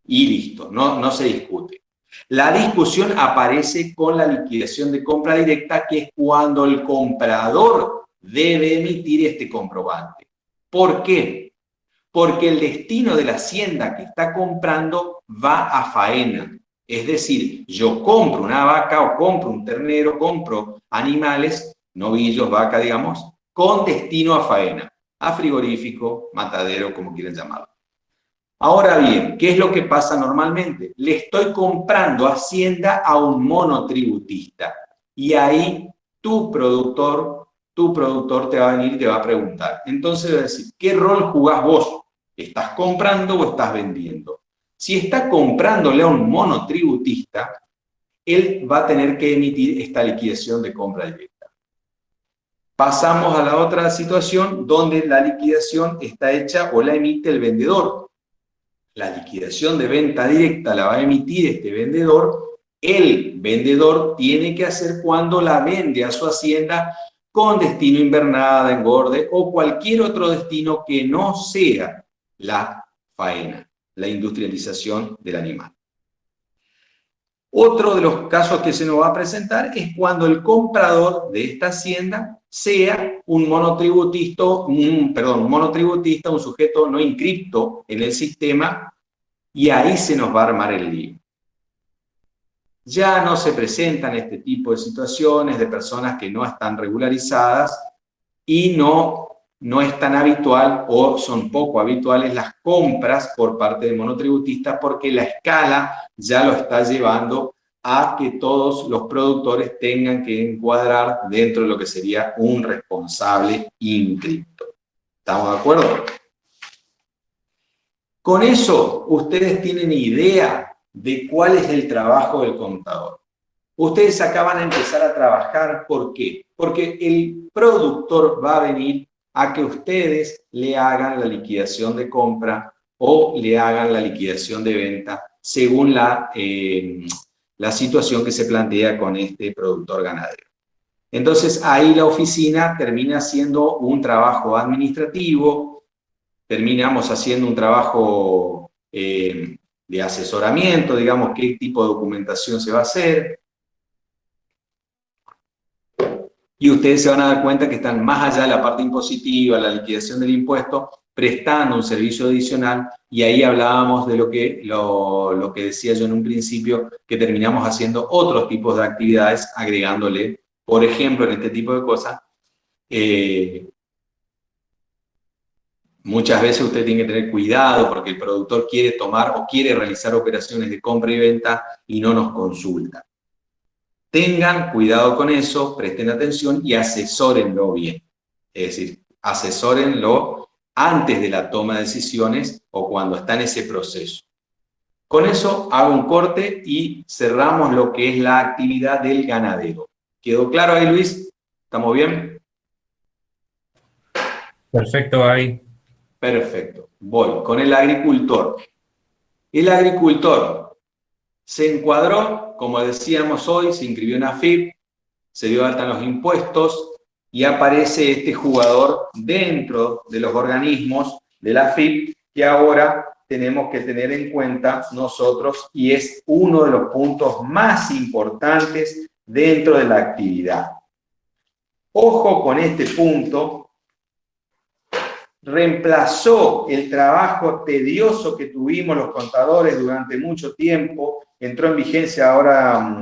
B: Y listo, no se discute. La discusión aparece con la liquidación de compra directa, que es cuando el comprador debe emitir este comprobante. ¿Por qué? Porque el destino de la hacienda que está comprando va a faena. Es decir, yo compro una vaca o compro un ternero, compro animales, novillos, vaca, digamos, con destino a faena, a frigorífico, matadero, como quieran llamarlo. Ahora bien, ¿qué es lo que pasa normalmente? Le estoy comprando hacienda a un monotributista y ahí tu productor te va a venir y te va a preguntar. Entonces va a decir, ¿qué rol jugás vos? ¿Estás comprando o estás vendiendo? Si está comprándole a un monotributista, él va a tener que emitir esta liquidación de compra directa. Pasamos a la otra situación donde la liquidación está hecha o la emite el vendedor. La liquidación de venta directa la va a emitir este vendedor. El vendedor tiene que hacer cuando la vende a su hacienda con destino invernada, engorde o cualquier otro destino que no sea la faena, la industrialización del animal. Otro de los casos que se nos va a presentar es cuando el comprador de esta hacienda sea un monotributista, un sujeto no inscripto en el sistema, y ahí se nos va a armar el lío. Ya no se presentan este tipo de situaciones de personas que no están regularizadas y no es tan habitual o son poco habituales las compras por parte de monotributistas, porque la escala ya lo está llevando a que todos los productores tengan que encuadrar dentro de lo que sería un responsable inscripto. ¿Estamos de acuerdo? Con eso, ustedes tienen idea de cuál es el trabajo del contador. Ustedes acá van a empezar a trabajar, ¿por qué? Porque el productor va a venir a que ustedes le hagan la liquidación de compra o le hagan la liquidación de venta según la situación que se plantea con este productor ganadero. Entonces, ahí la oficina termina haciendo un trabajo administrativo, terminamos haciendo un trabajo de asesoramiento, digamos, qué tipo de documentación se va a hacer. Y ustedes se van a dar cuenta que están más allá de la parte impositiva, la liquidación del impuesto, prestando un servicio adicional, y ahí hablábamos de lo que decía yo en un principio, que terminamos haciendo otros tipos de actividades, agregándole, por ejemplo, en este tipo de cosas, muchas veces usted tiene que tener cuidado porque el productor quiere tomar o quiere realizar operaciones de compra y venta y no nos consulta. Tengan cuidado con eso, presten atención y asesórenlo bien. Es decir, asesórenlo antes de la toma de decisiones o cuando está en ese proceso. Con eso hago un corte y cerramos lo que es la actividad del ganadero. ¿Quedó claro ahí, Luis? ¿Estamos bien?
A: Perfecto, Gaby.
B: Perfecto. Voy con el agricultor. El agricultor se encuadró, como decíamos hoy, se inscribió en AFIP, se dio alta en los impuestos y aparece este jugador dentro de los organismos de la AFIP que ahora tenemos que tener en cuenta nosotros, y es uno de los puntos más importantes dentro de la actividad. Ojo con este punto. Reemplazó el trabajo tedioso que tuvimos los contadores durante mucho tiempo. Entró en vigencia ahora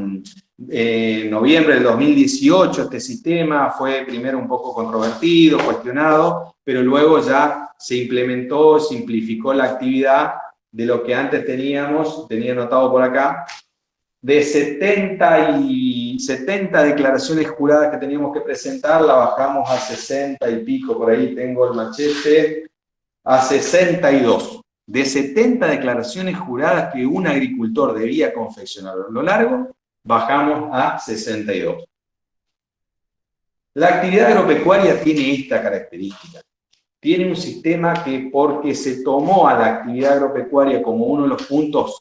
B: en noviembre del 2018 este sistema. Fue primero un poco controvertido, cuestionado, pero luego ya se implementó, simplificó la actividad de lo que antes teníamos, tenía anotado por acá, de 70 declaraciones juradas que teníamos que presentar, la bajamos a 60 y pico, por ahí tengo el machete, a 62. De 70 declaraciones juradas que un agricultor debía confeccionar a lo largo, bajamos a 62. La actividad agropecuaria tiene esta característica. Tiene un sistema que, porque se tomó a la actividad agropecuaria como uno de los puntos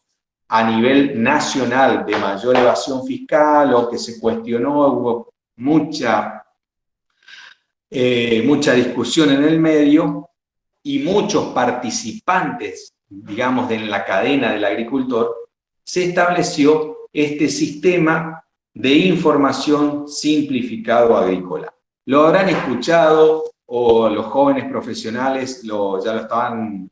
B: a nivel nacional de mayor evasión fiscal, o que se cuestionó, hubo mucha discusión en el medio, y muchos participantes, digamos, en la cadena del agricultor, se estableció este sistema de información simplificado agrícola. Lo habrán escuchado, o los jóvenes profesionales ya lo estaban...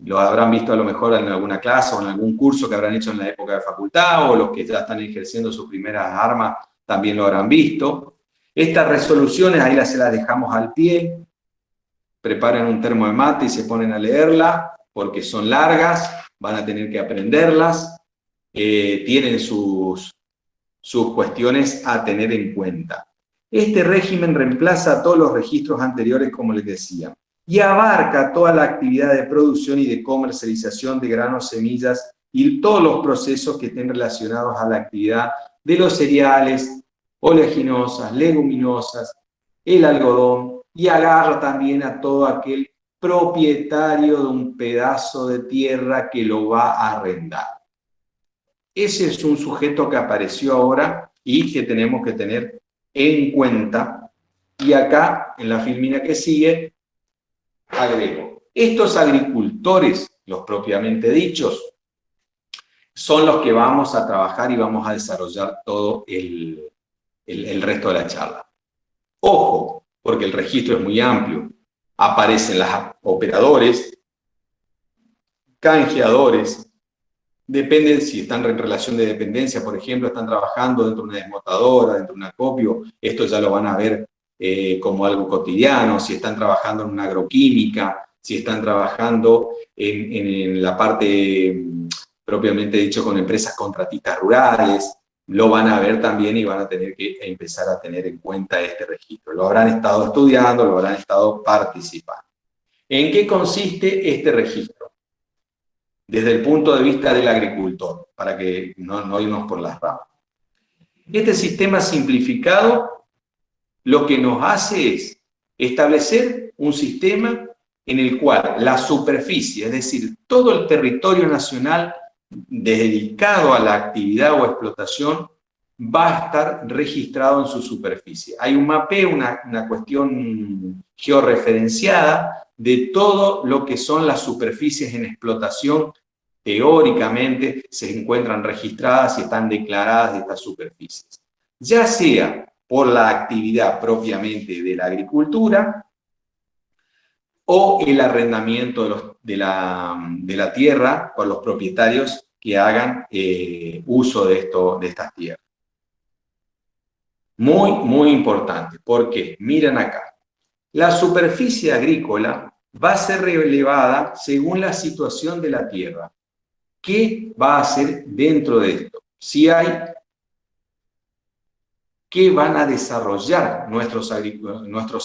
B: lo habrán visto a lo mejor en alguna clase o en algún curso que habrán hecho en la época de facultad, o los que ya están ejerciendo sus primeras armas también lo habrán visto. Estas resoluciones ahí se las dejamos al pie. Preparen un termo de mate y se ponen a leerla, porque son largas, van a tener que aprenderlas, tienen sus cuestiones a tener en cuenta. Este régimen reemplaza a todos los registros anteriores, como les decía, y abarca toda la actividad de producción y de comercialización de granos, semillas y todos los procesos que estén relacionados a la actividad de los cereales, oleaginosas, leguminosas, el algodón, y agarra también a todo aquel propietario de un pedazo de tierra que lo va a arrendar. Ese es un sujeto que apareció ahora y que tenemos que tener en cuenta. Y acá, en la filmina que sigue, agrego, estos agricultores, los propiamente dichos, son los que vamos a trabajar y vamos a desarrollar todo el resto de la charla. Ojo, porque el registro es muy amplio. Aparecen los operadores, canjeadores, dependen si están en relación de dependencia, por ejemplo, están trabajando dentro de una desmotadora, dentro de un acopio, esto ya lo van a ver como algo cotidiano, si están trabajando en una agroquímica, si están trabajando en la parte propiamente dicho con empresas contratistas rurales, lo van a ver también y van a tener que empezar a tener en cuenta este registro. Lo habrán estado estudiando, lo habrán estado participando. ¿En qué consiste este registro? Desde el punto de vista del agricultor, para que no irnos por las ramas. Este sistema simplificado lo que nos hace es establecer un sistema en el cual la superficie, es decir, todo el territorio nacional dedicado a la actividad o explotación, va a estar registrado en su superficie. Hay un mapeo, una cuestión georreferenciada de todo lo que son las superficies en explotación. Teóricamente se encuentran registradas y están declaradas de estas superficies. Ya sea por la actividad propiamente de la agricultura o el arrendamiento de la tierra por los propietarios que hagan uso de estas tierras. Muy, muy importante, porque miren acá, la superficie agrícola va a ser relevada según la situación de la tierra. ¿Qué va a hacer dentro de esto? Si hay, ¿qué van a desarrollar nuestros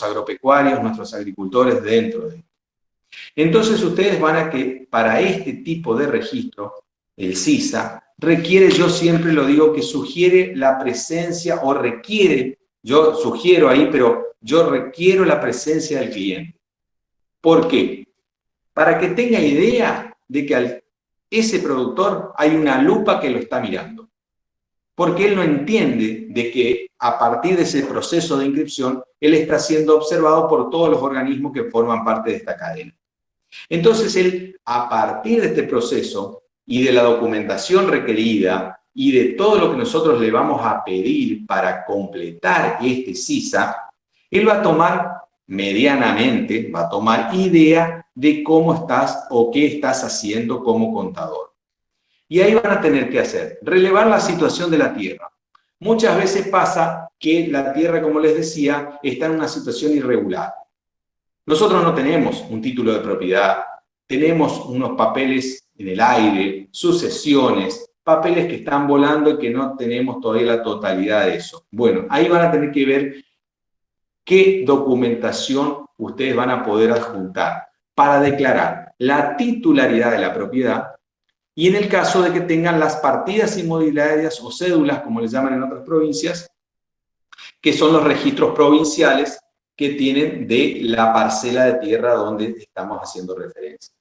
B: agropecuarios, nuestros agricultores dentro de esto? Entonces ustedes van a que para este tipo de registro, el CISA, requiere, yo siempre lo digo, que sugiere la presencia o requiere, yo sugiero ahí, pero yo requiero la presencia del cliente. ¿Por qué? Para que tenga idea de que ese productor hay una lupa que lo está mirando. Porque él no entiende de que a partir de ese proceso de inscripción, él está siendo observado por todos los organismos que forman parte de esta cadena. Entonces él, a partir de este proceso y de la documentación requerida y de todo lo que nosotros le vamos a pedir para completar este CISA, él va a tomar medianamente, va a tomar idea de cómo estás o qué estás haciendo como contador. Y ahí van a tener que hacer, relevar la situación de la tierra. Muchas veces pasa que la tierra, como les decía, está en una situación irregular. Nosotros no tenemos un título de propiedad, tenemos unos papeles en el aire, sucesiones, papeles que están volando y que no tenemos todavía la totalidad de eso. Bueno, ahí van a tener que ver qué documentación ustedes van a poder adjuntar para declarar la titularidad de la propiedad y en el caso de que tengan las partidas inmobiliarias o cédulas, como les llaman en otras provincias, que son los registros provinciales que tienen de la parcela de tierra donde estamos haciendo referencia.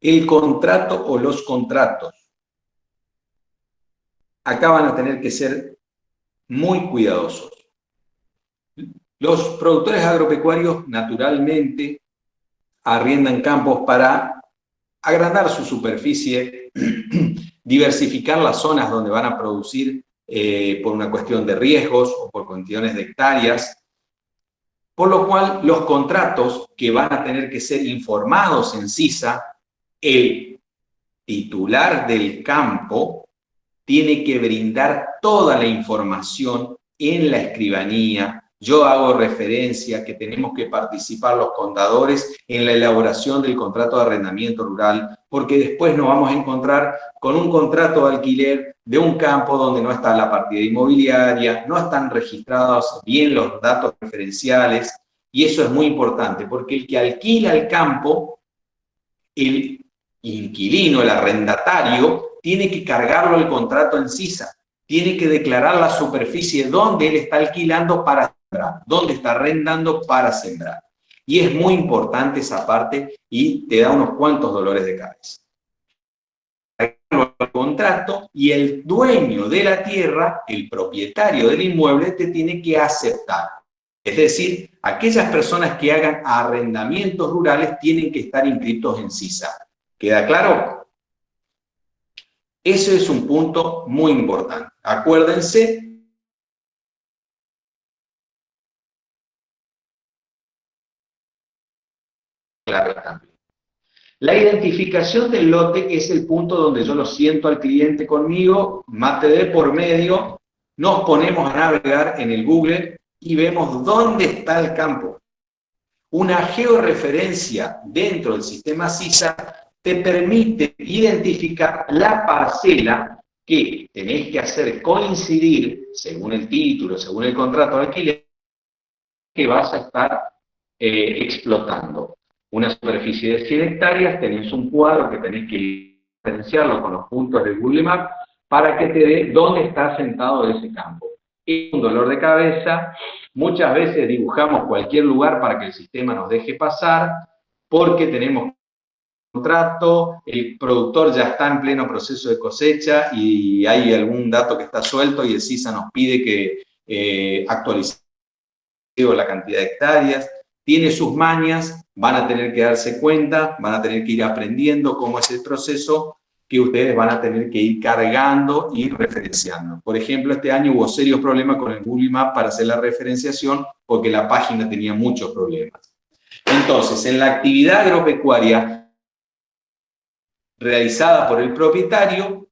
B: El contrato o los contratos. Acá van a tener que ser muy cuidadosos. Los productores agropecuarios naturalmente arriendan campos para agrandar su superficie, diversificar las zonas donde van a producir por una cuestión de riesgos o por cuestiones de hectáreas, por lo cual los contratos que van a tener que ser informados en CISA, el titular del campo tiene que brindar toda la información en la escribanía. Yo hago referencia que tenemos que participar los contadores en la elaboración del contrato de arrendamiento rural, porque después nos vamos a encontrar con un contrato de alquiler de un campo donde no está la partida inmobiliaria, no están registrados bien los datos referenciales, y eso es muy importante, porque el que alquila el campo, el inquilino, el arrendatario, tiene que cargarlo el contrato en CISA, tiene que declarar la superficie donde él está alquilando para sembrar, donde está arrendando para sembrar. Y es muy importante esa parte y te da unos cuantos dolores de cabeza. El contrato y el dueño de la tierra, el propietario del inmueble, te tiene que aceptar. Es decir, aquellas personas que hagan arrendamientos rurales tienen que estar inscritos en CISA. ¿Queda claro? Eso es un punto muy importante. Acuérdense. La identificación del lote es el punto donde yo lo siento al cliente conmigo, mate de por medio, nos ponemos a navegar en el Google y vemos dónde está el campo. Una georreferencia dentro del sistema CISA te permite identificar la parcela que tenés que hacer coincidir, según el título, según el contrato de alquiler, que vas a estar explotando. Una superficie de 100 hectáreas, tenés un cuadro que tenés que diferenciarlo con los puntos de Google Maps para que te dé dónde está asentado ese campo. Es un dolor de cabeza, muchas veces dibujamos cualquier lugar para que el sistema nos deje pasar, porque tenemos contrato, el productor ya está en pleno proceso de cosecha y hay algún dato que está suelto y el CISA nos pide que actualicemos la cantidad de hectáreas. Tiene sus mañas, van a tener que darse cuenta, van a tener que ir aprendiendo cómo es el proceso que ustedes van a tener que ir cargando y referenciando. Por ejemplo, este año hubo serios problemas con el Google Maps para hacer la referenciación porque la página tenía muchos problemas. Entonces, en la actividad agropecuaria realizada por el propietario,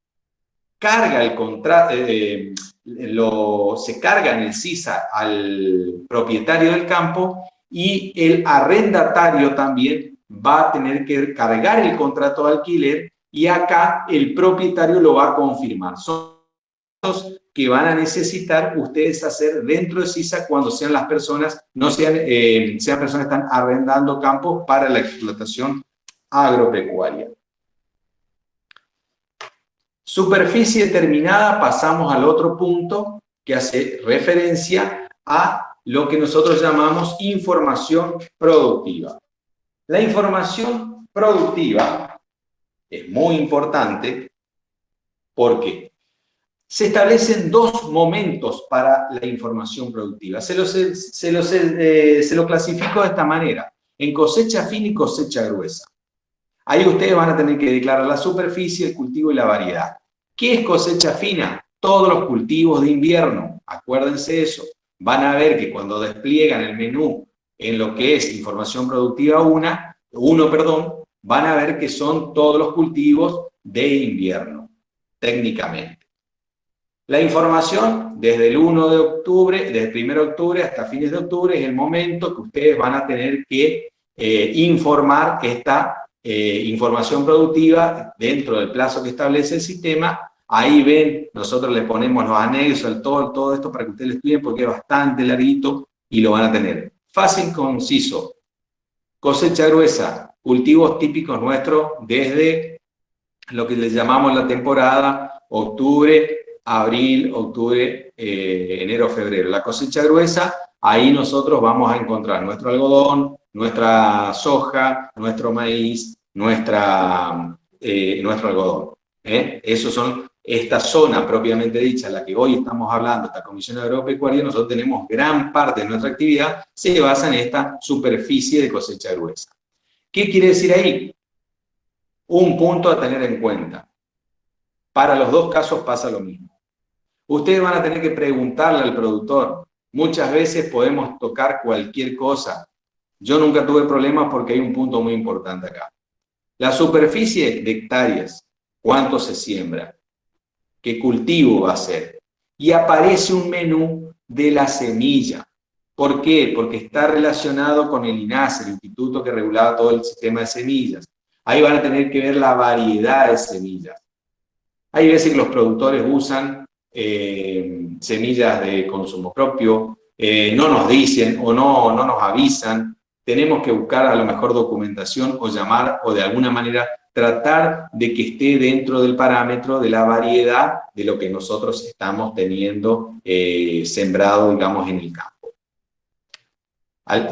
B: carga el contrato, se carga en el CISA al propietario del campo y el arrendatario también va a tener que cargar el contrato de alquiler y acá el propietario lo va a confirmar. Son los que van a necesitar ustedes hacer dentro de CISA cuando sean las personas, no sean, sean personas que están arrendando campos para la explotación agropecuaria. Superficie determinada, pasamos al otro punto que hace referencia a lo que nosotros llamamos información productiva. La información productiva es muy importante porque se establecen dos momentos para la información productiva. Se lo clasifico de esta manera, en cosecha fina y cosecha gruesa. Ahí ustedes van a tener que declarar la superficie, el cultivo y la variedad. ¿Qué es cosecha fina? Todos los cultivos de invierno. Acuérdense eso. Van a ver que cuando despliegan el menú en lo que es información productiva 1, van a ver que son todos los cultivos de invierno, técnicamente. La información desde el 1 de octubre, desde el 1 de octubre hasta fines de octubre es el momento que ustedes van a tener que informar esta información productiva dentro del plazo que establece el sistema. Ahí ven, nosotros les ponemos los anexos, todo esto para que ustedes lo estudien porque es bastante larguito y lo van a tener. Fácil, conciso. Cosecha gruesa, cultivos típicos nuestros desde lo que les llamamos la temporada octubre, abril, octubre, enero, febrero. La cosecha gruesa, ahí nosotros vamos a encontrar nuestro algodón, nuestra soja, nuestro maíz, nuestro algodón. Esos son esta zona propiamente dicha, la que hoy estamos hablando, esta Comisión Agropecuaria. Nosotros tenemos gran parte de nuestra actividad, se basa en esta superficie de cosecha gruesa. ¿Qué quiere decir ahí? Un punto a tener en cuenta. Para los dos casos pasa lo mismo. Ustedes van a tener que preguntarle al productor. Muchas veces podemos tocar cualquier cosa. Yo nunca tuve problemas porque hay un punto muy importante acá. La superficie de hectáreas, cuánto se siembra, qué cultivo va a ser. Y aparece un menú de la semilla. ¿Por qué? Porque está relacionado con el INASE, el instituto que regulaba todo el sistema de semillas. Ahí van a tener que ver la variedad de semillas. Hay veces que los productores usan semillas de consumo propio, no nos dicen o no nos avisan. Tenemos que buscar a lo mejor documentación o llamar o de alguna manera tratar de que esté dentro del parámetro de la variedad de lo que nosotros estamos teniendo sembrado, digamos, en el campo.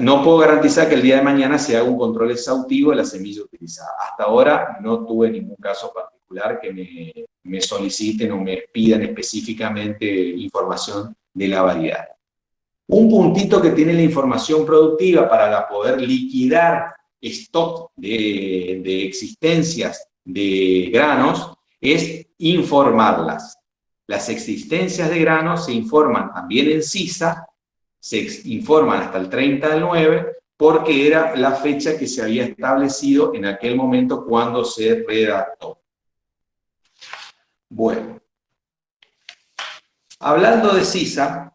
B: No puedo garantizar que el día de mañana se haga un control exhaustivo de la semilla utilizada. Hasta ahora no tuve ningún caso particular que me soliciten o me pidan específicamente información de la variedad. Un puntito que tiene la información productiva para poder liquidar stock de existencias de granos es informarlas. Las existencias de granos se informan también en CISA, se informan hasta el 30 del 9, porque era la fecha que se había establecido en aquel momento cuando se redactó. Bueno, hablando de CISA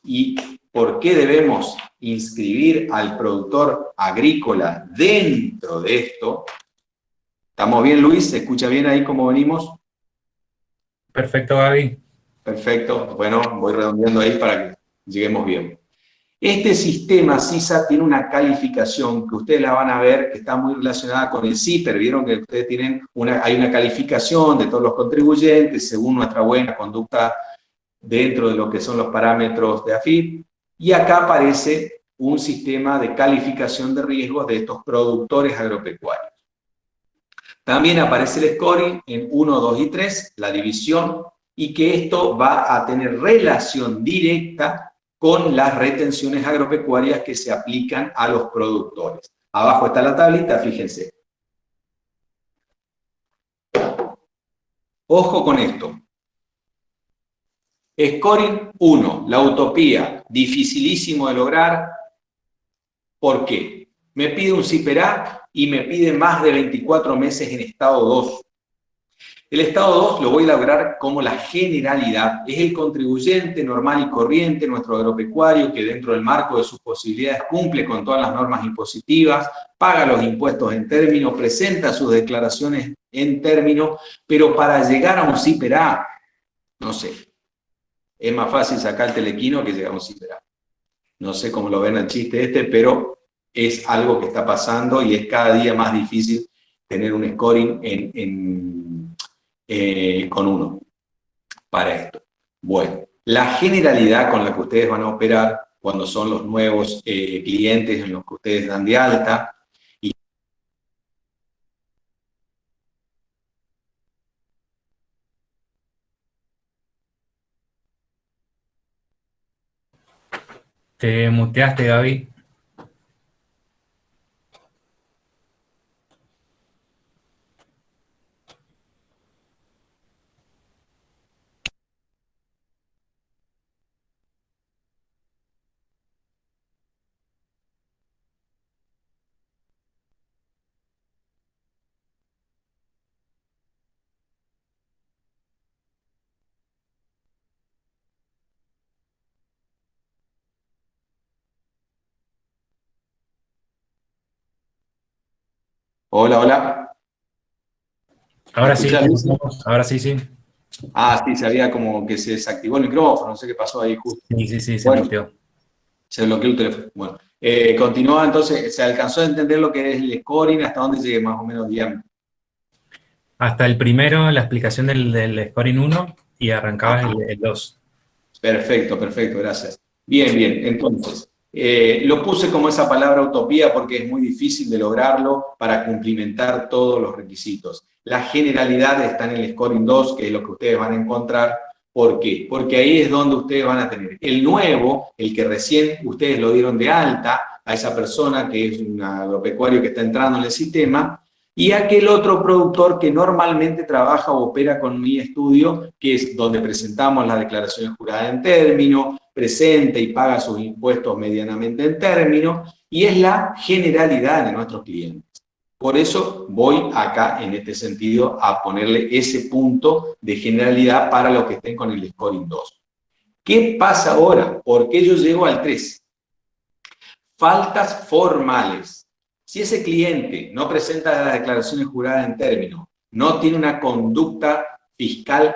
B: y por qué debemos inscribir al productor agrícola dentro de esto, ¿estamos bien, Luis? ¿Se escucha bien ahí cómo venimos?
A: Perfecto, Gaby.
B: Perfecto, bueno, voy redondeando ahí para que lleguemos bien. Este sistema CISA tiene una calificación que ustedes la van a ver que está muy relacionada con el CIPER. Vieron que ustedes tienen hay una calificación de todos los contribuyentes según nuestra buena conducta dentro de lo que son los parámetros de AFIP. Y acá aparece un sistema de calificación de riesgos de estos productores agropecuarios. También aparece el scoring en 1, 2 y 3, la división, y que esto va a tener relación directa con las retenciones agropecuarias que se aplican a los productores. Abajo está la tablita, fíjense. Ojo con esto. Scoring 1, la utopía, dificilísimo de lograr. ¿Por qué? Me pide un CIPERA y me pide más de 24 meses en estado 2. El estado 2 lo voy a lograr como la generalidad. Es el contribuyente normal y corriente, nuestro agropecuario, que dentro del marco de sus posibilidades cumple con todas las normas impositivas, paga los impuestos en término, presenta sus declaraciones en término, pero para llegar a un CIPERA, no sé, es más fácil sacar el telequino que llegar a un CIPERA. No sé cómo lo ven el chiste este, pero es algo que está pasando y es cada día más difícil tener un scoring con 1 para esto. Bueno, la generalidad con la que ustedes van a operar cuando son los nuevos clientes en los que ustedes dan de alta.
A: Te muteaste, Gaby.
B: Hola, hola.
A: Ahora sí,
B: ¿Escuchás?
A: ahora sí, sí.
B: Ah, sí, sabía como que se desactivó el micrófono, no sé qué pasó ahí justo.
A: Sí, se
B: Bueno,
A: muteó.
B: se bloqueó el teléfono. Bueno, continúa entonces, ¿se alcanzó a entender lo que es el scoring? ¿Hasta dónde llegue más o menos, digamos?
A: Hasta el primero, la explicación del scoring 1 y arrancabas el 2.
B: Perfecto, perfecto, gracias. Bien, bien, entonces, lo puse como esa palabra utopía porque es muy difícil de lograrlo para cumplimentar todos los requisitos. La generalidad está en el scoring 2, que es lo que ustedes van a encontrar. ¿Por qué? Porque ahí es donde ustedes van a tener el nuevo, el que recién ustedes lo dieron de alta a esa persona que es un agropecuario que está entrando en el sistema, y aquel otro productor que normalmente trabaja o opera con mi estudio, que es donde presentamos las declaraciones juradas en término, presenta y paga sus impuestos medianamente en término, y es la generalidad de nuestros clientes. Por eso voy acá, en este sentido, a ponerle ese punto de generalidad para los que estén con el scoring 2. ¿Qué pasa ahora? ¿Por qué yo llego al 3? Faltas formales. Si ese cliente no presenta las declaraciones juradas en término, no tiene una conducta fiscal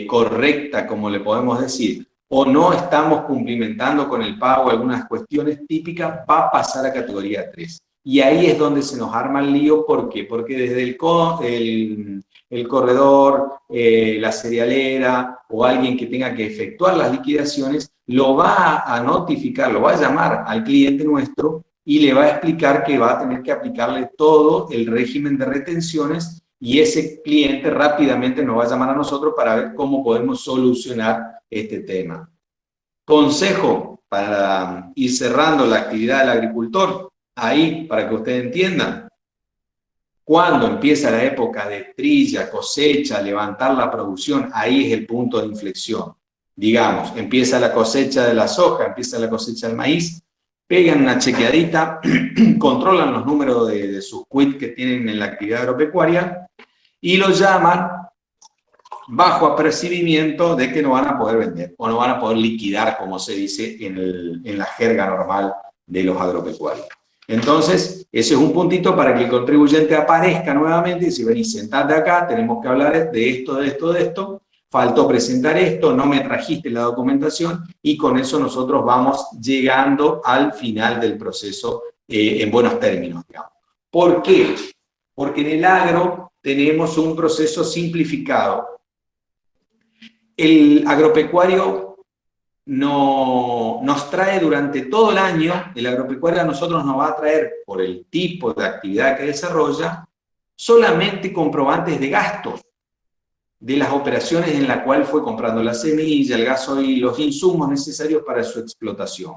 B: correcta, como le podemos decir, o no estamos cumplimentando con el pago algunas cuestiones típicas, va a pasar a categoría 3. Y ahí es donde se nos arma el lío. ¿Por qué? Porque desde el corredor, la cerealera o alguien que tenga que efectuar las liquidaciones, lo va a notificar, lo va a llamar al cliente nuestro y le va a explicar que va a tener que aplicarle todo el régimen de retenciones, y ese cliente rápidamente nos va a llamar a nosotros para ver cómo podemos solucionar este tema. Consejo, para ir cerrando la actividad del agricultor, ahí, para que ustedes entiendan, cuando empieza la época de trilla, cosecha, levantar la producción, ahí es el punto de inflexión. Digamos, empieza la cosecha de la soja, empieza la cosecha del maíz, pegan una chequeadita, controlan los números de sus quits que tienen en la actividad agropecuaria y lo llaman bajo apercibimiento de que no van a poder vender o no van a poder liquidar, como se dice en la jerga normal de los agropecuarios. Entonces, ese es un puntito para que el contribuyente aparezca nuevamente y dice, vení, sentate acá, tenemos que hablar de esto, de esto, de esto, faltó presentar esto, no me trajiste la documentación, y con eso nosotros vamos llegando al final del proceso en buenos términos, digamos. ¿Por qué? Porque en el agro tenemos un proceso simplificado. El agropecuario nos trae durante todo el año, el agropecuario a nosotros nos va a traer, por el tipo de actividad que desarrolla, solamente comprobantes de gastos de las operaciones en la cual fue comprando la semilla, el gasoil, los insumos necesarios para su explotación.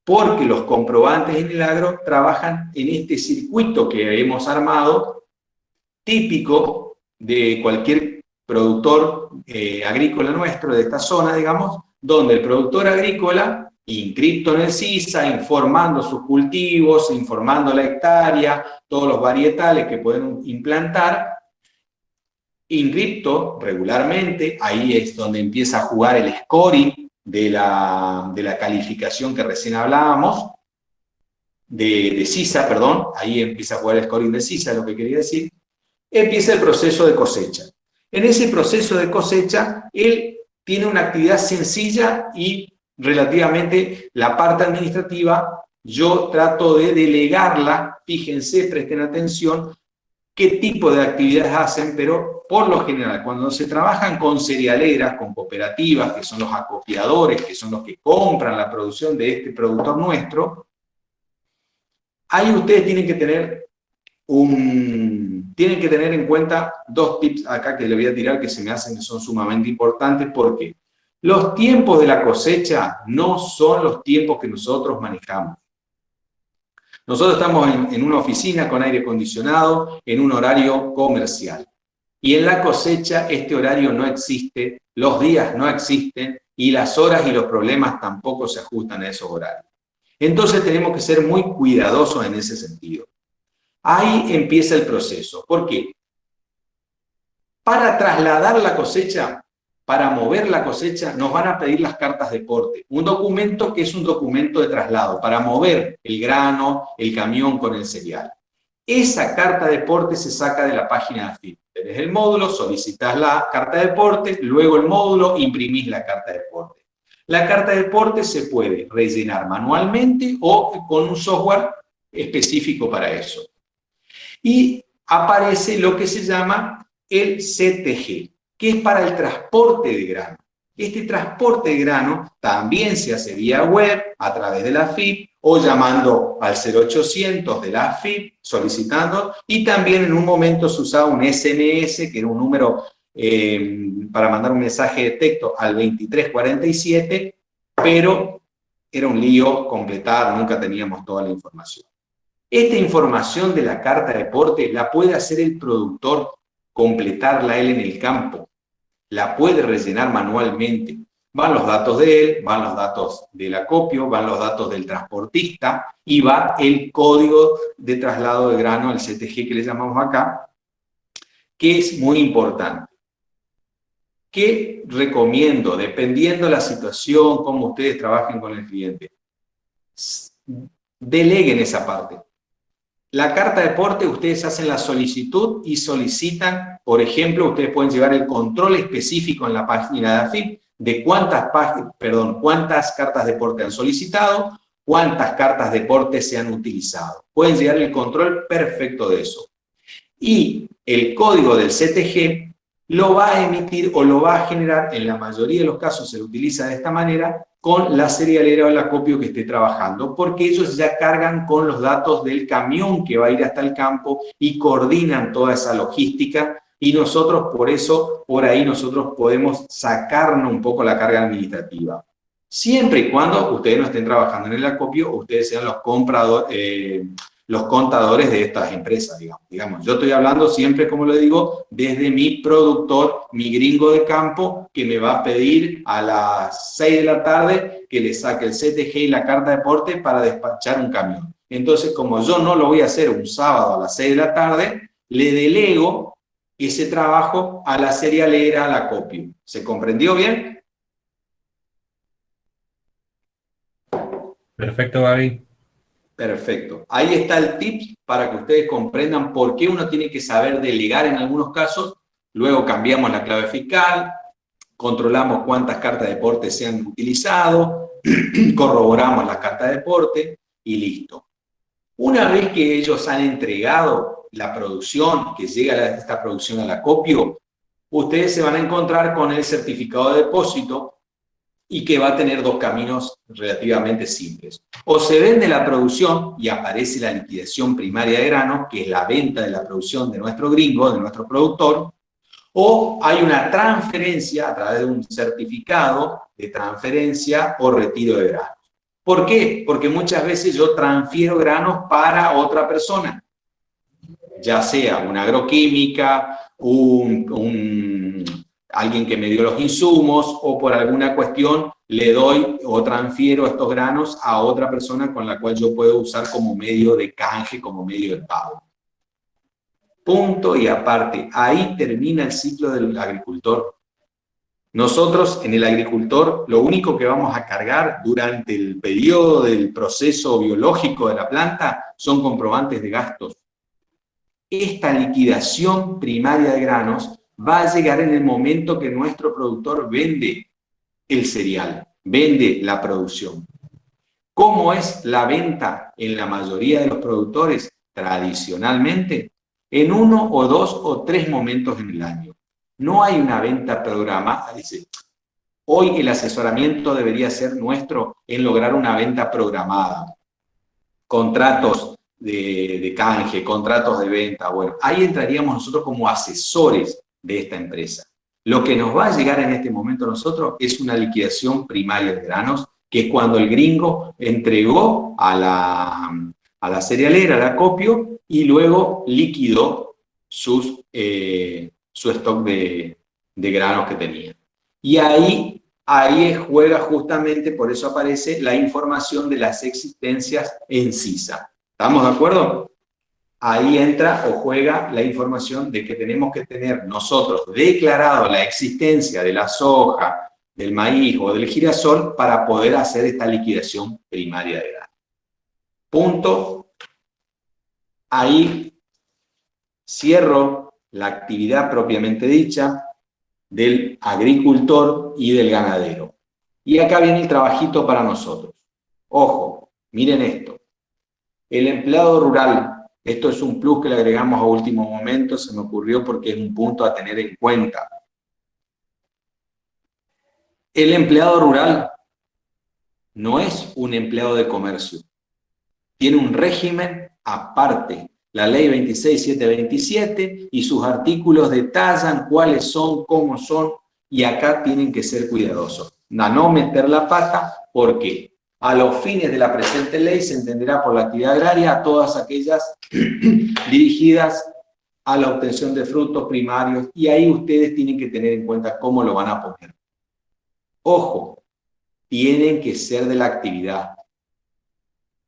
B: Porque los comprobantes en el agro trabajan en este circuito que hemos armado, típico de cualquier productor agrícola nuestro, de esta zona, digamos, donde el productor agrícola, inscripto en el CISA, informando sus cultivos, informando la hectárea, todos los varietales que pueden implantar, inscripto regularmente, ahí es donde empieza a jugar el scoring de la calificación que recién hablábamos, de CISA, perdón, ahí empieza a jugar el scoring de CISA, lo que quería decir, empieza el proceso de cosecha. En ese proceso de cosecha, él tiene una actividad sencilla y relativamente la parte administrativa, yo trato de delegarla, fíjense, presten atención, qué tipo de actividades hacen, pero por lo general, cuando se trabajan con cerealeras, con cooperativas, que son los acopiadores, que son los que compran la producción de este productor nuestro, ahí ustedes tienen que tener en cuenta dos tips acá que les voy a tirar que se me hacen que son sumamente importantes, porque los tiempos de la cosecha no son los tiempos que nosotros manejamos. Nosotros estamos en una oficina con aire acondicionado, en un horario comercial. Y en la cosecha este horario no existe, los días no existen, y las horas y los problemas tampoco se ajustan a esos horarios. Entonces tenemos que ser muy cuidadosos en ese sentido. Ahí empieza el proceso. ¿Por qué? Para trasladar la cosecha, para mover la cosecha, nos van a pedir las cartas de porte. Un documento que es un documento de traslado, para mover el grano, el camión con el cereal. Esa carta de porte se saca de la página de AFIP. Tenés el módulo, solicitas la carta de porte, luego el módulo, imprimís la carta de porte. La carta de porte se puede rellenar manualmente o con un software específico para eso. Y aparece lo que se llama el CTG, que es para el transporte de grano. Este transporte de grano también se hace vía web, a través de la AFIP, o llamando al 0800 de la AFIP, solicitando, y también en un momento se usaba un SMS, que era un número para mandar un mensaje de texto al 2347, pero era un lío completar, nunca teníamos toda la información. Esta información de la carta de porte la puede hacer el productor, completarla él en el campo, la puede rellenar manualmente. Van los datos de él, van los datos del acopio, van los datos del transportista y va el código de traslado de grano, el CTG que le llamamos acá, que es muy importante. ¿Qué recomiendo? Dependiendo de la situación, cómo ustedes trabajen con el cliente. Deleguen esa parte. La carta de porte, ustedes hacen la solicitud y solicitan, por ejemplo, ustedes pueden llevar el control específico en la página de AFIP de cuántas cartas de porte han solicitado, cuántas cartas de porte se han utilizado. Pueden llevar el control perfecto de eso. Y el código del CTG lo va a emitir o lo va a generar, en la mayoría de los casos se utiliza de esta manera, con la cerealera o el acopio que esté trabajando, porque ellos ya cargan con los datos del camión que va a ir hasta el campo y coordinan toda esa logística, y nosotros por eso, por ahí nosotros podemos sacarnos un poco la carga administrativa. Siempre y cuando ustedes no estén trabajando en el acopio, ustedes sean los contadores de estas empresas, digamos. Yo estoy hablando siempre, como le digo, desde mi productor, mi gringo de campo, que me va a pedir a las 6 de la tarde que le saque el CTG y la carta de porte para despachar un camión. Entonces, como yo no lo voy a hacer un sábado a las 6 de la tarde, le delego ese trabajo a la cerealera, al acopio. ¿Se comprendió bien?
A: Perfecto, Gaby.
B: Perfecto. Ahí está el tip para que ustedes comprendan por qué uno tiene que saber delegar en algunos casos. Luego cambiamos la clave fiscal, controlamos cuántas cartas de porte se han utilizado, corroboramos las cartas de porte y listo. Una vez que ellos han entregado la producción, que llega esta producción al acopio, ustedes se van a encontrar con el certificado de depósito y que va a tener dos caminos relativamente simples. O se vende la producción y aparece la liquidación primaria de granos, que es la venta de la producción de nuestro gringo, de nuestro productor, o hay una transferencia a través de un certificado de transferencia o retiro de granos. ¿Por qué? Porque muchas veces yo transfiero granos para otra persona, ya sea una agroquímica, alguien que me dio los insumos, o por alguna cuestión le doy o transfiero estos granos a otra persona con la cual yo puedo usar como medio de canje, como medio de pago. Punto y aparte. Ahí termina el ciclo del agricultor. Nosotros, en el agricultor, lo único que vamos a cargar durante el periodo del proceso biológico de la planta son comprobantes de gastos. Esta liquidación primaria de granos va a llegar en el momento que nuestro productor vende el cereal, vende la producción. ¿Cómo es la venta en la mayoría de los productores? Tradicionalmente, en 1 o 2 o 3 momentos en el año. No hay una venta programada. Hoy el asesoramiento debería ser nuestro en lograr una venta programada. Contratos de canje, contratos de venta. Bueno, ahí entraríamos nosotros como asesores de esta empresa. Lo que nos va a llegar en este momento a nosotros es una liquidación primaria de granos, que es cuando el gringo entregó a la cerealera, al acopio, y luego liquidó su stock de granos que tenía. Y ahí juega justamente, por eso aparece la información de las existencias en CISA. ¿Estamos de acuerdo? Ahí entra o juega la información de que tenemos que tener nosotros declarado la existencia de la soja, del maíz o del girasol para poder hacer esta liquidación primaria de grano. Punto. Ahí cierro la actividad propiamente dicha del agricultor y del ganadero. Y acá viene el trabajito para nosotros. Ojo, miren esto. El empleado rural. Esto es un plus que le agregamos a último momento, se me ocurrió porque es un punto a tener en cuenta. El empleado rural no es un empleado de comercio. Tiene un régimen aparte. La ley 26727 y sus artículos detallan cuáles son, cómo son, y acá tienen que ser cuidadosos. A no meter la pata, ¿por qué? A los fines de la presente ley se entenderá por la actividad agraria a todas aquellas dirigidas a la obtención de frutos primarios, y ahí ustedes tienen que tener en cuenta cómo lo van a poner. Ojo, tienen que ser de la actividad.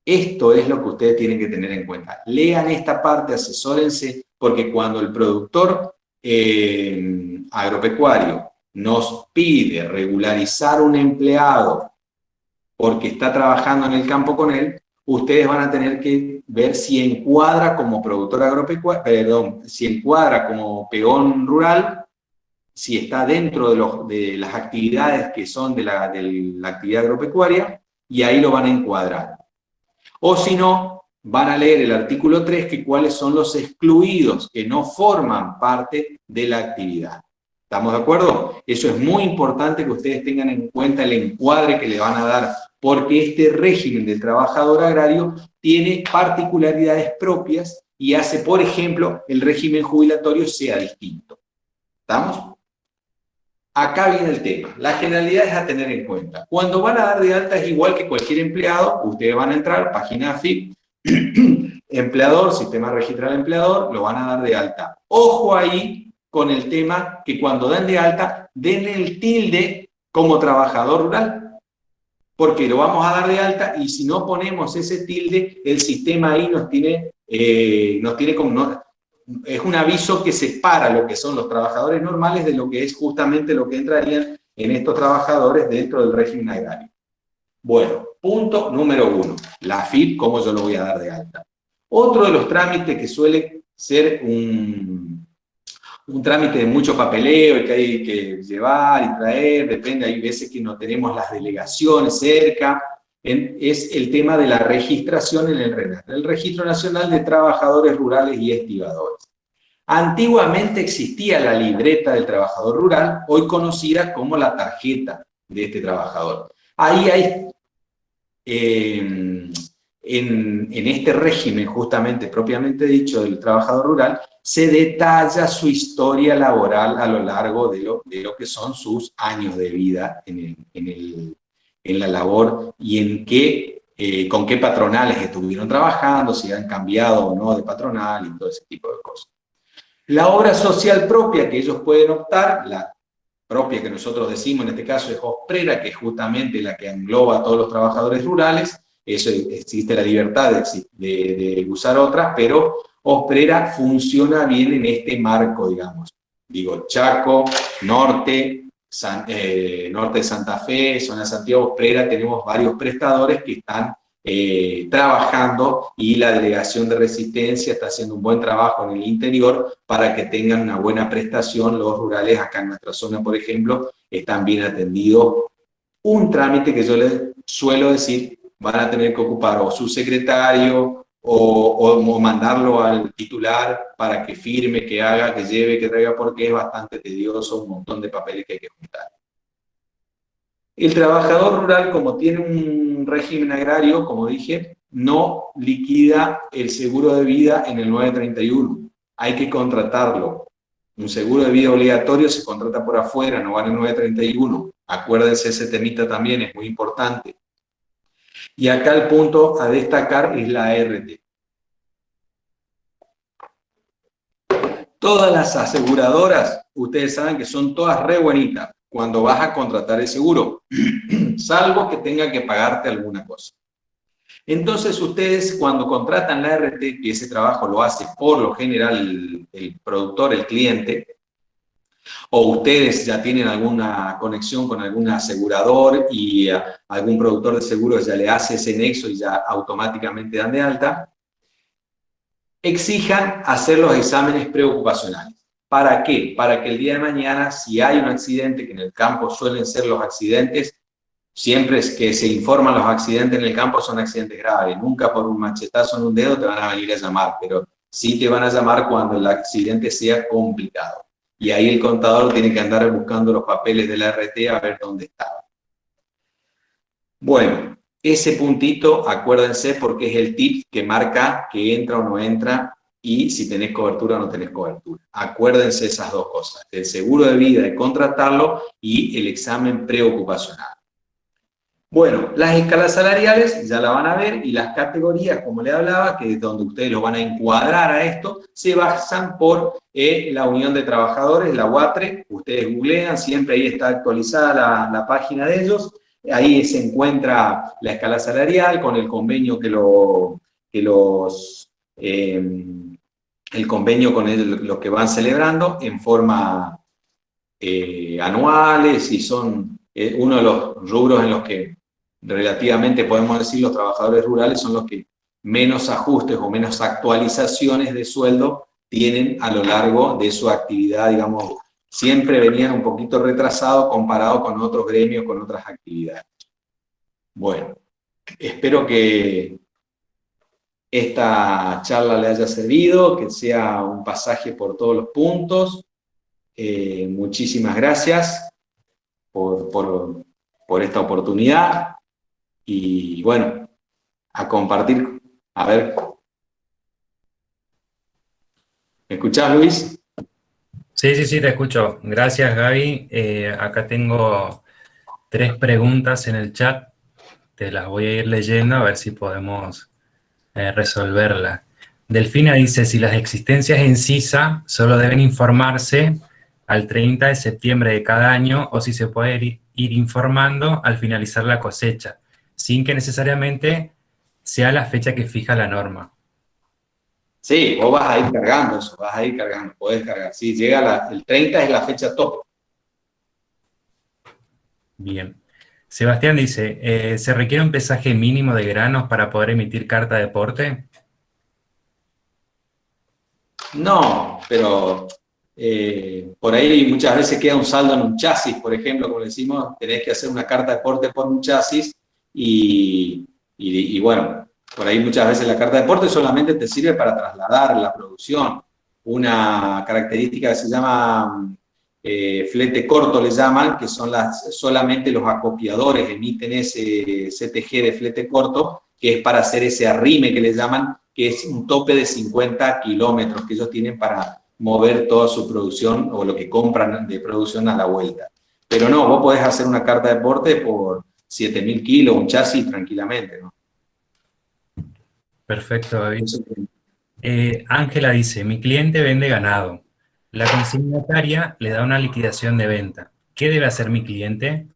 B: Esto es lo que ustedes tienen que tener en cuenta. Lean esta parte, asesórense, porque cuando el productor agropecuario nos pide regularizar un empleado porque está trabajando en el campo con él, ustedes van a tener que ver si encuadra como productor agropecuario, perdón, si encuadra como peón rural, si está dentro de las actividades que son de la actividad agropecuaria, y ahí lo van a encuadrar. O si no, van a leer el artículo 3, que cuáles son los excluidos, que no forman parte de la actividad. ¿Estamos de acuerdo? Eso es muy importante que ustedes tengan en cuenta el encuadre que le van a dar, porque este régimen del trabajador agrario tiene particularidades propias y hace, por ejemplo, el régimen jubilatorio sea distinto. ¿Estamos? acá viene el tema. La generalidad es a tener en cuenta. Cuando van a dar de alta es igual que cualquier empleado. Ustedes van a entrar, página AFIP, empleador, sistema registral empleador, lo van a dar de alta. Ojo ahí con el tema que cuando dan de alta, den el tilde como trabajador rural, porque lo vamos a dar de alta y si no ponemos ese tilde, el sistema ahí nos tiene como... es un aviso que separa lo que son los trabajadores normales de lo que es justamente lo que entrarían en estos trabajadores dentro del régimen agrario. Bueno, punto número 1, la AFIP, cómo yo lo voy a dar de alta. Otro de los trámites que suele ser un trámite de mucho papeleo y que hay que llevar y traer, depende, hay veces que no tenemos las delegaciones cerca, es el tema de la registración en el RENAT, el Registro Nacional de Trabajadores Rurales y Estibadores. Antiguamente existía la libreta del trabajador rural, hoy conocida como la tarjeta de este trabajador. Ahí hay, en este régimen justamente propiamente dicho del trabajador rural, se detalla su historia laboral a lo largo de lo que son sus años de vida en la labor y con qué patronales estuvieron trabajando, si han cambiado o no de patronal y todo ese tipo de cosas. La obra social propia que ellos pueden optar, la propia que nosotros decimos en este caso es OSPRERA, que es justamente la que engloba a todos los trabajadores rurales. Eso existe la libertad de usar otras, pero OSPRERA funciona bien en este marco, digamos. Digo, Chaco, Norte, Norte de Santa Fe, zona de Santiago, OSPRERA, tenemos varios prestadores que están trabajando y la delegación de Resistencia está haciendo un buen trabajo en el interior para que tengan una buena prestación. Los rurales acá en nuestra zona, por ejemplo, están bien atendidos. Un trámite que yo les suelo decir, van a tener que ocupar o su secretario o mandarlo al titular para que firme, que haga, que lleve, que traiga, porque es bastante tedioso, un montón de papeles que hay que juntar. El trabajador rural, como tiene un régimen agrario, como dije, no liquida el seguro de vida en el 931. Hay que contratarlo. Un seguro de vida obligatorio se contrata por afuera, no va en el 931. Acuérdense, ese temita también es muy importante. Y acá el punto a destacar es la ART. Todas las aseguradoras, ustedes saben que son todas re buenitas cuando vas a contratar el seguro, salvo que tenga que pagarte alguna cosa. Entonces ustedes cuando contratan la ART, que ese trabajo lo hace por lo general el productor, el cliente, o ustedes ya tienen alguna conexión con algún asegurador y algún productor de seguros ya le hace ese nexo y ya automáticamente dan de alta, exijan hacer los exámenes preocupacionales. ¿Para qué? Para que el día de mañana, si hay un accidente, que en el campo suelen ser los accidentes, siempre es que se informan los accidentes en el campo, son accidentes graves. Nunca por un machetazo en un dedo te van a venir a llamar, pero sí te van a llamar cuando el accidente sea complicado. Y ahí el contador tiene que andar buscando los papeles de la RT a ver dónde estaba. Bueno, ese puntito, acuérdense, porque es el tip que marca que entra o no entra y si tenés cobertura o no tenés cobertura. Acuérdense esas dos cosas, el seguro de vida, de contratarlo, y el examen preocupacional. Bueno, las escalas salariales ya la van a ver, y las categorías, como le hablaba, que es donde ustedes lo van a encuadrar a esto, se basan por la Unión de Trabajadores, la UATRE. Ustedes googlean, siempre ahí está actualizada la página de ellos. Ahí se encuentra la escala salarial con el convenio el convenio con los que van celebrando en forma anuales, y son uno de los rubros en los que relativamente podemos decir los trabajadores rurales son los que menos ajustes o menos actualizaciones de sueldo tienen a lo largo de su actividad, digamos, siempre venían un poquito retrasados comparado con otros gremios, con otras actividades. Bueno, espero que esta charla le haya servido, que sea un pasaje por todos los puntos. Muchísimas gracias por esta oportunidad y bueno, a compartir. A ver, ¿me escuchás, Luis?
A: Sí, sí, sí, te escucho. Gracias, Gaby. Acá tengo 3 preguntas en el chat. Te las voy a ir leyendo a ver si podemos resolverlas. Delfina dice, si las existencias en CISA solo deben informarse al 30 de septiembre de cada año o si se puede ir informando al finalizar la cosecha, sin que necesariamente sea la fecha que fija la norma.
B: Sí, vos vas a ir cargando eso, vas a ir cargando, podés cargar. Sí, llega el 30 es la fecha top.
A: Bien. Sebastián dice, ¿se requiere un pesaje mínimo de granos para poder emitir carta de porte?
B: No, pero por ahí muchas veces queda un saldo en un chasis, por ejemplo, como decimos, tenés que hacer una carta de porte por un chasis y bueno, por ahí muchas veces la carta de porte solamente te sirve para trasladar la producción. Una característica que se llama flete corto, le llaman, que son solamente los acopiadores emiten ese CTG de flete corto, que es para hacer ese arrime que le llaman, que es un tope de 50 kilómetros que ellos tienen para mover toda su producción o lo que compran de producción a la vuelta. Pero no, vos podés hacer una carta de porte por 7.000 kilos, un chasis tranquilamente, ¿no?
A: Perfecto, David.
B: Eso,
A: Ángela dice, mi cliente vende ganado. La consignataria le da una liquidación de venta. ¿Qué debe hacer mi cliente?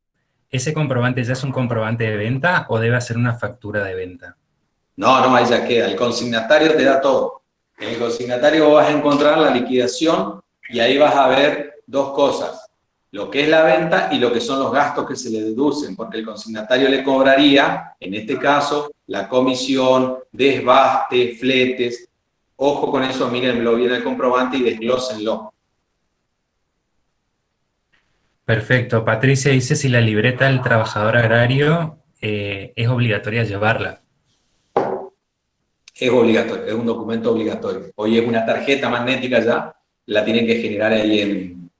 A: ¿Ese comprobante ya es un comprobante de venta o debe hacer una factura de venta?
B: no, ahí ya queda. El consignatario te da todo. En el consignatario vas a encontrar la liquidación y ahí vas a ver dos cosas. Lo que es la venta y lo que son los gastos que se le deducen, porque el consignatario le cobraría, en este caso, la comisión, desbaste, fletes. Ojo con eso, mírenlo bien el comprobante y desglósenlo.
A: Perfecto. Patricia dice si la libreta del trabajador agrario es obligatoria llevarla.
B: Es obligatorio, es un documento obligatorio. Hoy es una tarjeta magnética ya, la tienen que generar ahí en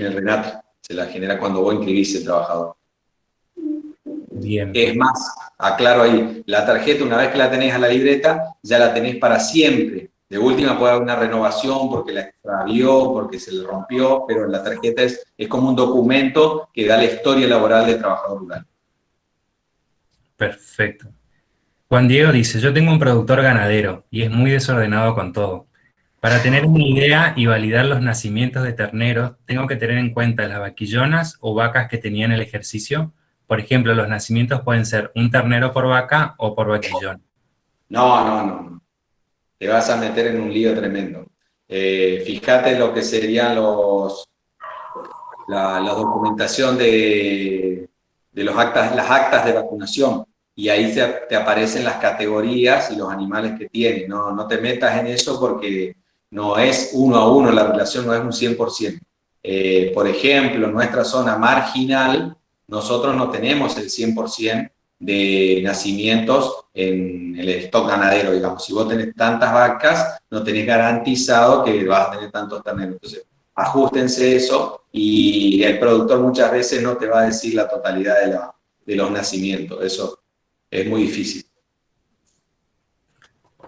B: el RENATO. Se la genera cuando vos inscribís el trabajador.
A: Bien.
B: Es más, aclaro ahí, la tarjeta una vez que la tenés a la libreta, ya la tenés para siempre. De última puede haber una renovación porque la extravió, porque se le rompió, pero la tarjeta es como un documento que da la historia laboral del trabajador rural.
A: Perfecto. Juan Diego dice, yo tengo un productor ganadero y es muy desordenado con todo. Para tener una idea y validar los nacimientos de terneros, tengo que tener en cuenta las vaquillonas o vacas que tenía en el ejercicio. Por ejemplo, los nacimientos pueden ser un ternero por vaca o por vaquillón.
B: No. Te vas a meter en un lío tremendo. Fíjate lo que serían la documentación de las actas de vacunación, y ahí te aparecen las categorías y los animales que tienen. No te metas en eso porque no es uno a uno, la relación no es un 100%. Por ejemplo, en nuestra zona marginal, nosotros no tenemos el 100% de nacimientos en el stock ganadero, digamos. Si vos tenés tantas vacas, no tenés garantizado que vas a tener tantos terneros. Entonces, ajustense eso, y el productor muchas veces no te va a decir la totalidad de los nacimientos. Eso es muy difícil.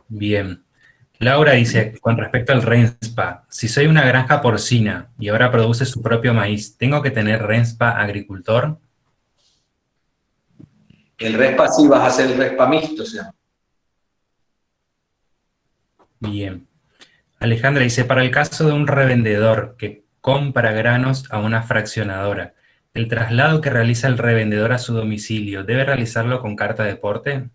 A: Bien. Laura dice, con respecto al RENSPA, si soy una granja porcina y ahora produce su propio maíz, ¿tengo que tener RENSPA agricultor?
B: El RESPA sí vas a hacer el RESPA mixto, o sea.
A: Bien. Alejandra dice, para el caso de un revendedor que compra granos a una fraccionadora, ¿el traslado que realiza el revendedor a su domicilio debe realizarlo con carta de porte?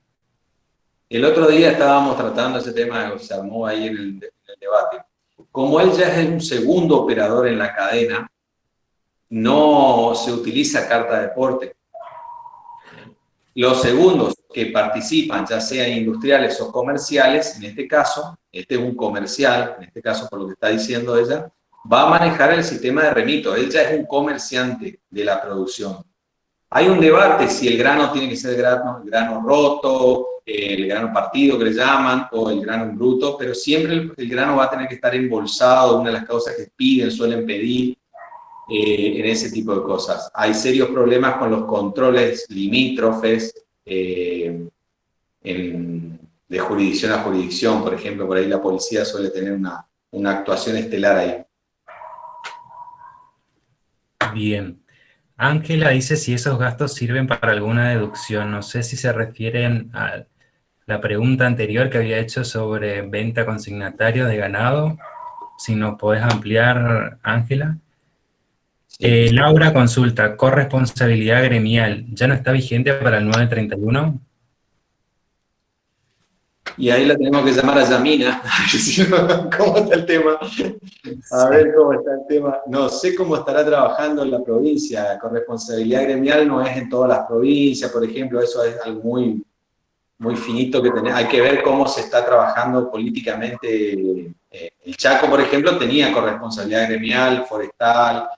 B: El otro día estábamos tratando ese tema, se armó ahí en el debate. Como él ya es un segundo operador en la cadena, no se utiliza carta de porte. Los segundos que participan, ya sean industriales o comerciales, en este caso, este es un comercial, en este caso por lo que está diciendo ella, va a manejar el sistema de remito. Él ya es un comerciante de la producción. Hay un debate si el grano tiene que ser el grano roto, el grano partido que le llaman, o el grano en bruto, pero siempre el grano va a tener que estar embolsado, una de las causas que suelen pedir en ese tipo de cosas. Hay serios problemas con los controles limítrofes de jurisdicción a jurisdicción. Por ejemplo, por ahí la policía suele tener una actuación estelar ahí.
A: Bien. Ángela dice si esos gastos sirven para alguna deducción. No sé si se refieren a la pregunta anterior que había hecho sobre venta consignatario de ganado. Si nos podés ampliar, Ángela.
B: Sí.
A: Laura consulta, corresponsabilidad gremial, ¿ya no está vigente para el 931?
B: Y ahí la tenemos que llamar a Yamina. ¿Cómo está el tema? A
A: Sí.
B: ver cómo está el tema. No sé cómo estará trabajando en la provincia. Corresponsabilidad gremial no es en todas las provincias, por ejemplo, eso es algo muy, muy finito que hay que ver cómo se está trabajando políticamente. El Chaco, por ejemplo, tenía corresponsabilidad gremial, forestal,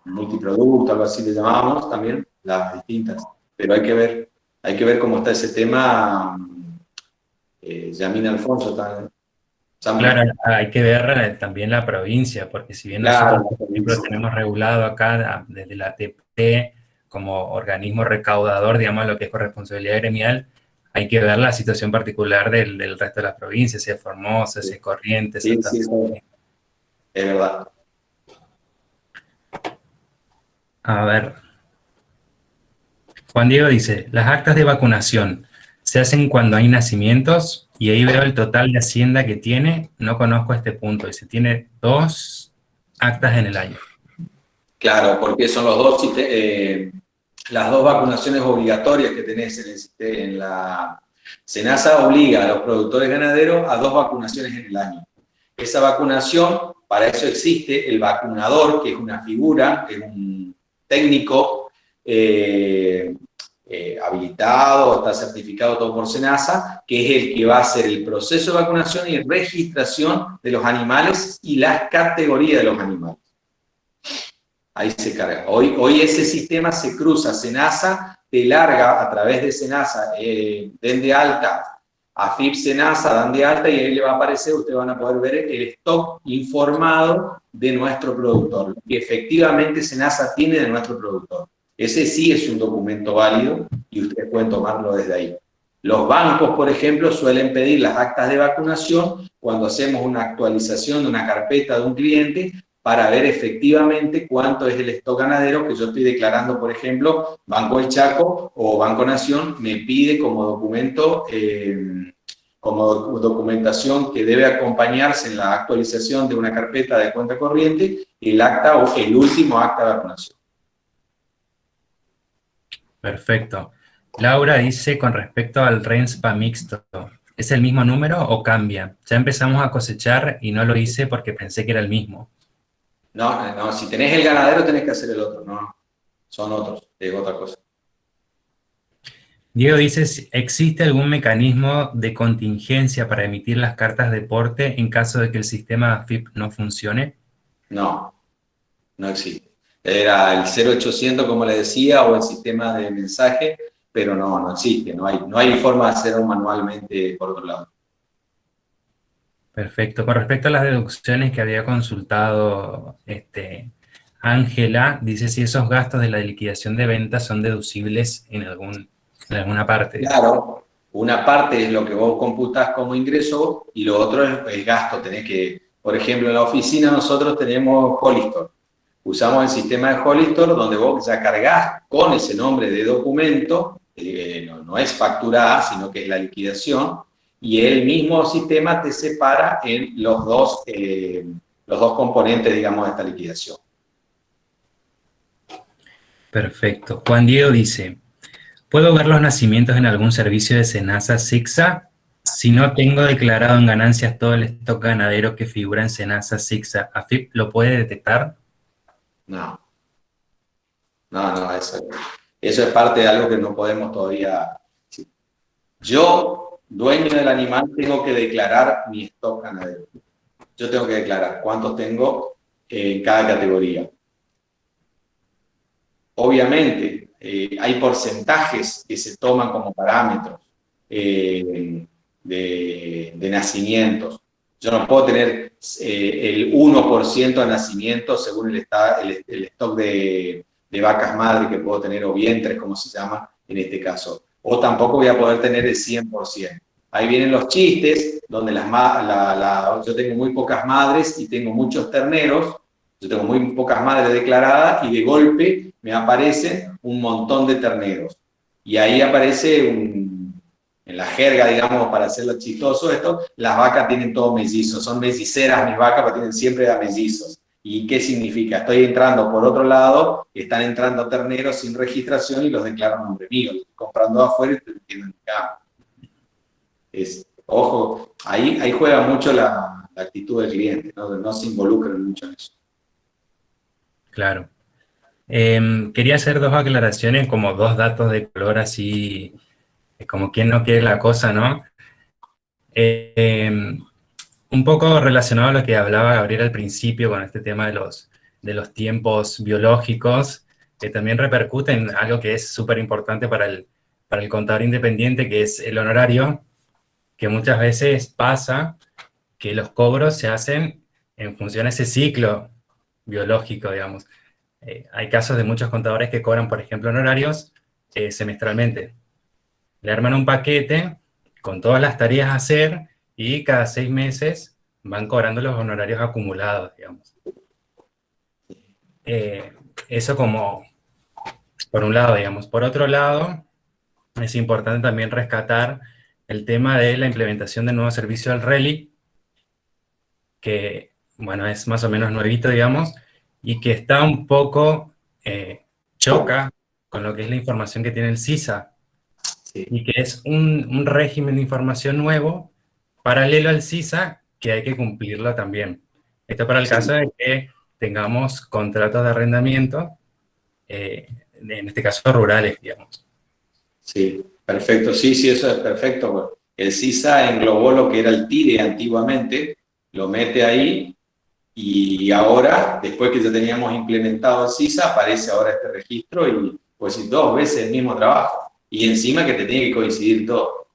B: multiproducto, algo así le llamábamos también, las distintas. Pero hay que ver cómo está ese tema. Yamina Alfonso también.
A: Claro, hay que ver también la provincia, porque si bien nosotros,
B: Claro, la
A: por ejemplo,
B: provincia.
A: tenemos regulado acá desde la ATP como organismo recaudador, digamos, lo que es corresponsabilidad gremial, hay que ver la situación particular del resto de las provincias, si es Formosa, si es Corrientes,
B: Sí,
A: Santa
B: sí,
A: Fe.
B: es verdad.
A: A ver, Juan Diego dice, las actas de vacunación se hacen cuando hay nacimientos y ahí veo el total de Hacienda que tiene, no conozco este punto, dice, tiene 2 actas en el año.
B: Claro, porque son las dos vacunaciones obligatorias que tenés en la SENASA obliga a los productores ganaderos a 2 vacunaciones en el año. Esa vacunación, para eso existe el vacunador, que es una figura, es un técnico habilitado, está certificado todo por SENASA, que es el que va a hacer el proceso de vacunación y registración de los animales y las categorías de los animales. Ahí se carga. Hoy ese sistema se cruza, SENASA te larga a través de SENASA, den de alta, AFIP SENASA, dan de alta y ahí le va a aparecer, ustedes van a poder ver el stock informado de nuestro productor, que efectivamente SENASA tiene de nuestro productor. Ese sí es un documento válido y ustedes pueden tomarlo desde ahí. Los bancos, por ejemplo, suelen pedir las actas de vacunación cuando hacemos una actualización de una carpeta de un cliente para ver efectivamente cuánto es el stock ganadero que yo estoy declarando, por ejemplo, Banco del Chaco o Banco Nación me pide como documento, como documentación que debe acompañarse en la actualización de una carpeta de cuenta corriente, el acta o el último acta de vacunación.
A: Perfecto. Laura dice con respecto al RENSPA mixto, ¿es el mismo número o cambia? Ya empezamos a cosechar y no lo hice porque pensé que era el mismo.
B: No, no, si tenés el ganadero tenés que hacer el otro, no, son otros, es otra cosa.
A: Diego dice, ¿existe algún mecanismo de contingencia para emitir las cartas de porte en caso de que el sistema AFIP no funcione?
B: No, no existe. Era el 0800, como le decía, o el sistema de mensaje, pero no existe, no hay forma de hacerlo manualmente por otro lado.
A: Perfecto. Con respecto a las deducciones que había consultado Ángela, dice si esos gastos de la liquidación de ventas son deducibles en alguna parte.
B: Claro, una parte es lo que vos computás como ingreso y lo otro es el gasto. Tenés que, por ejemplo, en la oficina nosotros tenemos Hollistor. Usamos el sistema de Hollistor donde vos ya cargás con ese nombre de documento, no es factura A, sino que es la liquidación, y el mismo sistema te separa en los dos componentes, digamos, de esta liquidación.
A: Perfecto. Juan Diego dice, ¿puedo ver los nacimientos en algún servicio de SENASA SIGSA? Si no tengo declarado en ganancias todo el stock ganadero que figura en SENASA SIGSA, ¿AFIP lo puede detectar?
B: No, eso es parte de algo que no podemos todavía. Yo, dueño del animal, tengo que declarar mi stock ganadero. Yo tengo que declarar cuántos tengo en cada categoría. Obviamente, hay porcentajes que se toman como parámetros de nacimientos. Yo no puedo tener el 1% de nacimientos según el stock de vacas madre que puedo tener, o vientres, como se llama en este caso. O tampoco voy a poder tener el 100%. Ahí vienen los chistes, donde yo tengo muy pocas madres y tengo muchos terneros, yo tengo muy pocas madres declaradas y de golpe me aparecen un montón de terneros. Y ahí aparece en la jerga, digamos, para hacerlo chistoso esto, las vacas tienen todo mellizos, son melliceras mis vacas, pero tienen siempre a mellizos. ¿Y qué significa? Estoy entrando por otro lado, están entrando terneros sin registración y los declaran nombre mío. Estoy comprando afuera y estoy metiendo en mi campo. Ojo, ahí juega mucho la actitud del cliente, ¿no? No se involucran mucho en eso.
A: Claro. Quería hacer dos aclaraciones, como dos datos de color así, como quien no quiere la cosa, ¿no? Un poco relacionado a lo que hablaba Gabriel al principio con este tema de los tiempos biológicos, que también repercute en algo que es súper importante para el contador independiente, que es el honorario, que muchas veces pasa que los cobros se hacen en función a ese ciclo biológico, digamos. Hay casos de muchos contadores que cobran, por ejemplo, honorarios semestralmente. Le arman un paquete con todas las tareas a hacer y cada 6 meses van cobrando los honorarios acumulados, digamos. Eso como por un lado, digamos. Por otro lado, es importante también rescatar el tema de la implementación del nuevo servicio del RELI, que, bueno, es más o menos nuevito, digamos, y que está un poco, choca con lo que es la información que tiene el CISA,
B: Sí.
A: y que es un régimen de información nuevo, paralelo al CISA, que hay que cumplirlo también. Esto para el
B: Sí.
A: caso de que tengamos contratos de arrendamiento, en este caso rurales, digamos.
B: Sí, perfecto. Sí, sí, eso es perfecto. Bueno, el CISA englobó lo que era el TIRE antiguamente, lo mete ahí y ahora, después que ya teníamos implementado el CISA, aparece ahora este registro y pues sí, 2 veces el mismo trabajo. Y encima que te tiene que coincidir todo.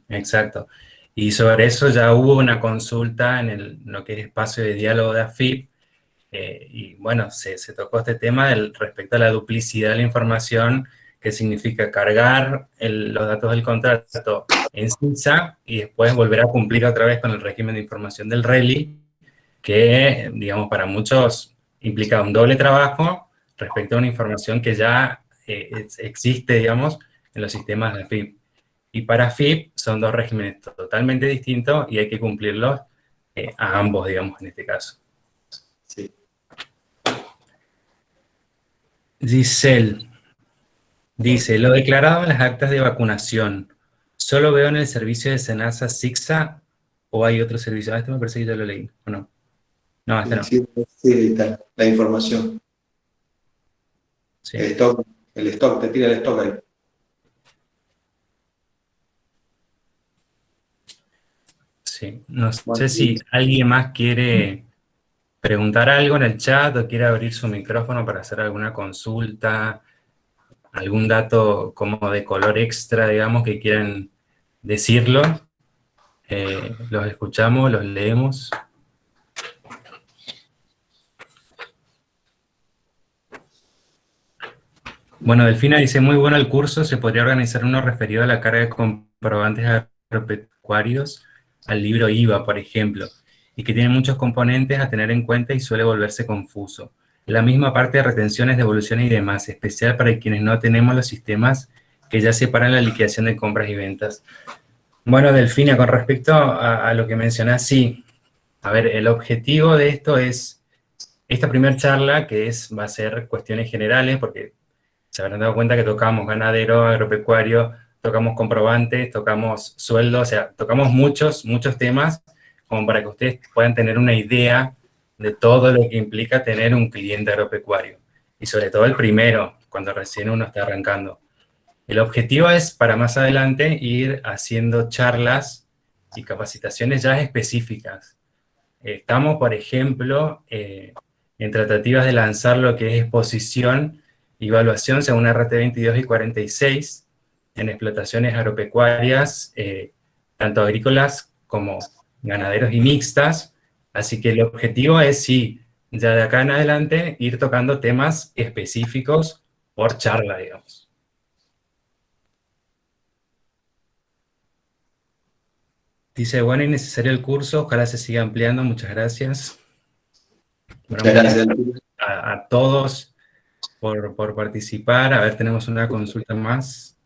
A: Exacto. Y sobre eso ya hubo una consulta en lo que es espacio de diálogo de AFIP, y bueno, se tocó este tema respecto a la duplicidad de la información, que significa cargar los datos del contrato en CISA y después volver a cumplir otra vez con el régimen de información del RELI, que, digamos, para muchos implica un doble trabajo respecto a una información que ya existe, digamos, en los sistemas de AFIP. Y para AFIP son dos regímenes totalmente distintos y hay que cumplirlos a ambos, digamos, en este caso.
B: Sí.
A: Giselle dice, lo declarado en las actas de vacunación, ¿solo veo en el servicio de SENASA SIGSA o hay otro servicio? Este me parece que ya lo leí, ¿o no? No, este no.
B: Sí, sí, está la información.
A: Sí.
B: El stock, te tira el stock ahí.
A: Sí, no
B: Bueno,
A: sé si alguien más quiere preguntar algo en el chat o quiere abrir su micrófono para hacer alguna consulta, algún dato como de color extra, digamos, que quieran decirlo. Los escuchamos, los leemos. Bueno, Delfina dice, muy bueno el curso, se podría organizar uno referido a la carga de comprobantes agropecuarios al libro IVA, por ejemplo, y que tiene muchos componentes a tener en cuenta y suele volverse confuso. La misma parte de retenciones, devoluciones y demás, especial para quienes no tenemos los sistemas que ya separan la liquidación de compras y ventas. Bueno, Delfina, con respecto a lo que mencionás, sí. A ver, el objetivo de esto es, esta primera charla, va a ser cuestiones generales, porque se habrán dado cuenta que tocamos ganadero, agropecuario, tocamos comprobantes, tocamos sueldos, o sea, tocamos muchos temas como para que ustedes puedan tener una idea de todo lo que implica tener un cliente agropecuario. Y sobre todo el primero, cuando recién uno está arrancando. El objetivo es para más adelante ir haciendo charlas y capacitaciones ya específicas. Estamos, por ejemplo, en tratativas de lanzar lo que es exposición y evaluación según RT 22 y 46 en explotaciones agropecuarias, tanto agrícolas como ganaderos y mixtas. Así que el objetivo es, sí, ya de acá en adelante, ir tocando temas específicos por charla, digamos. Dice, bueno, innecesario el curso, ojalá se siga ampliando, muchas gracias. Bueno,
B: Muchas
A: muchas
B: gracias.
A: gracias a todos por participar. A ver, tenemos una consulta más.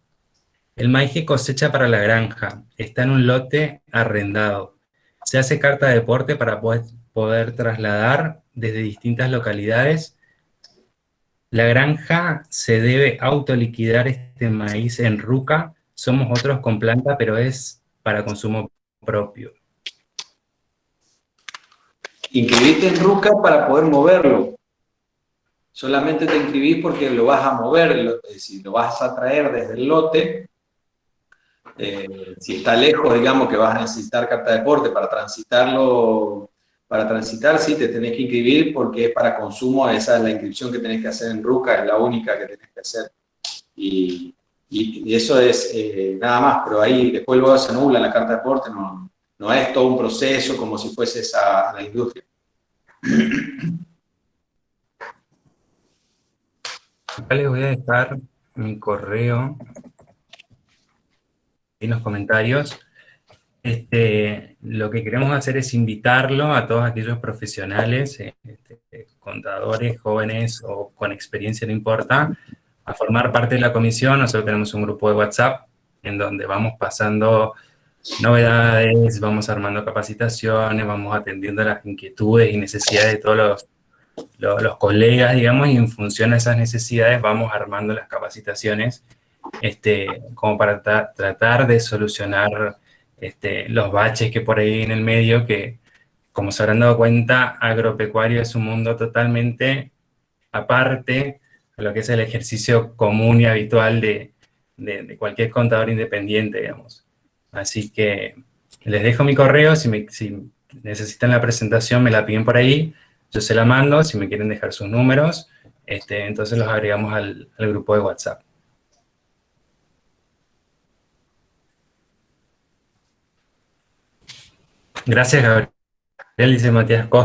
A: El maíz que cosecha para la granja está en un lote arrendado. Se hace carta de porte para poder trasladar desde distintas localidades. La granja se debe autoliquidar este maíz en ruca. Somos otros con planta, pero es para consumo propio.
B: Inscribiste en Ruca para poder moverlo. Solamente te inscribís porque lo vas a mover, es decir, lo vas a traer desde el lote. Si está lejos, digamos que vas a necesitar carta de porte para transitarlo. Para transitar, sí, te tenés que inscribir porque es para consumo. Esa es la inscripción que tenés que hacer en Ruca, es la única que tenés que hacer. Y eso es nada más, pero ahí después luego se anula la carta de porte, no es todo un proceso como si fueses a la industria.
A: Acá les voy a dejar mi correo en los comentarios. Lo que queremos hacer es invitarlo a todos aquellos profesionales, contadores, jóvenes o con experiencia, no importa, a formar parte de la comisión. Nosotros tenemos un grupo de WhatsApp en donde vamos pasando novedades, vamos armando capacitaciones, vamos atendiendo las inquietudes y necesidades de todos los colegas, digamos, y en función a esas necesidades vamos armando las capacitaciones, como para tratar de solucionar los baches que por ahí en el medio, que como se habrán dado cuenta, agropecuario es un mundo totalmente aparte a lo que es el ejercicio común y habitual de cualquier contador independiente, digamos. Así que les dejo mi correo, si necesitan la presentación me la piden por ahí, yo se la mando, si me quieren dejar sus números, entonces los agregamos al grupo de WhatsApp. Gracias, Gabriel, dice Matías Costa.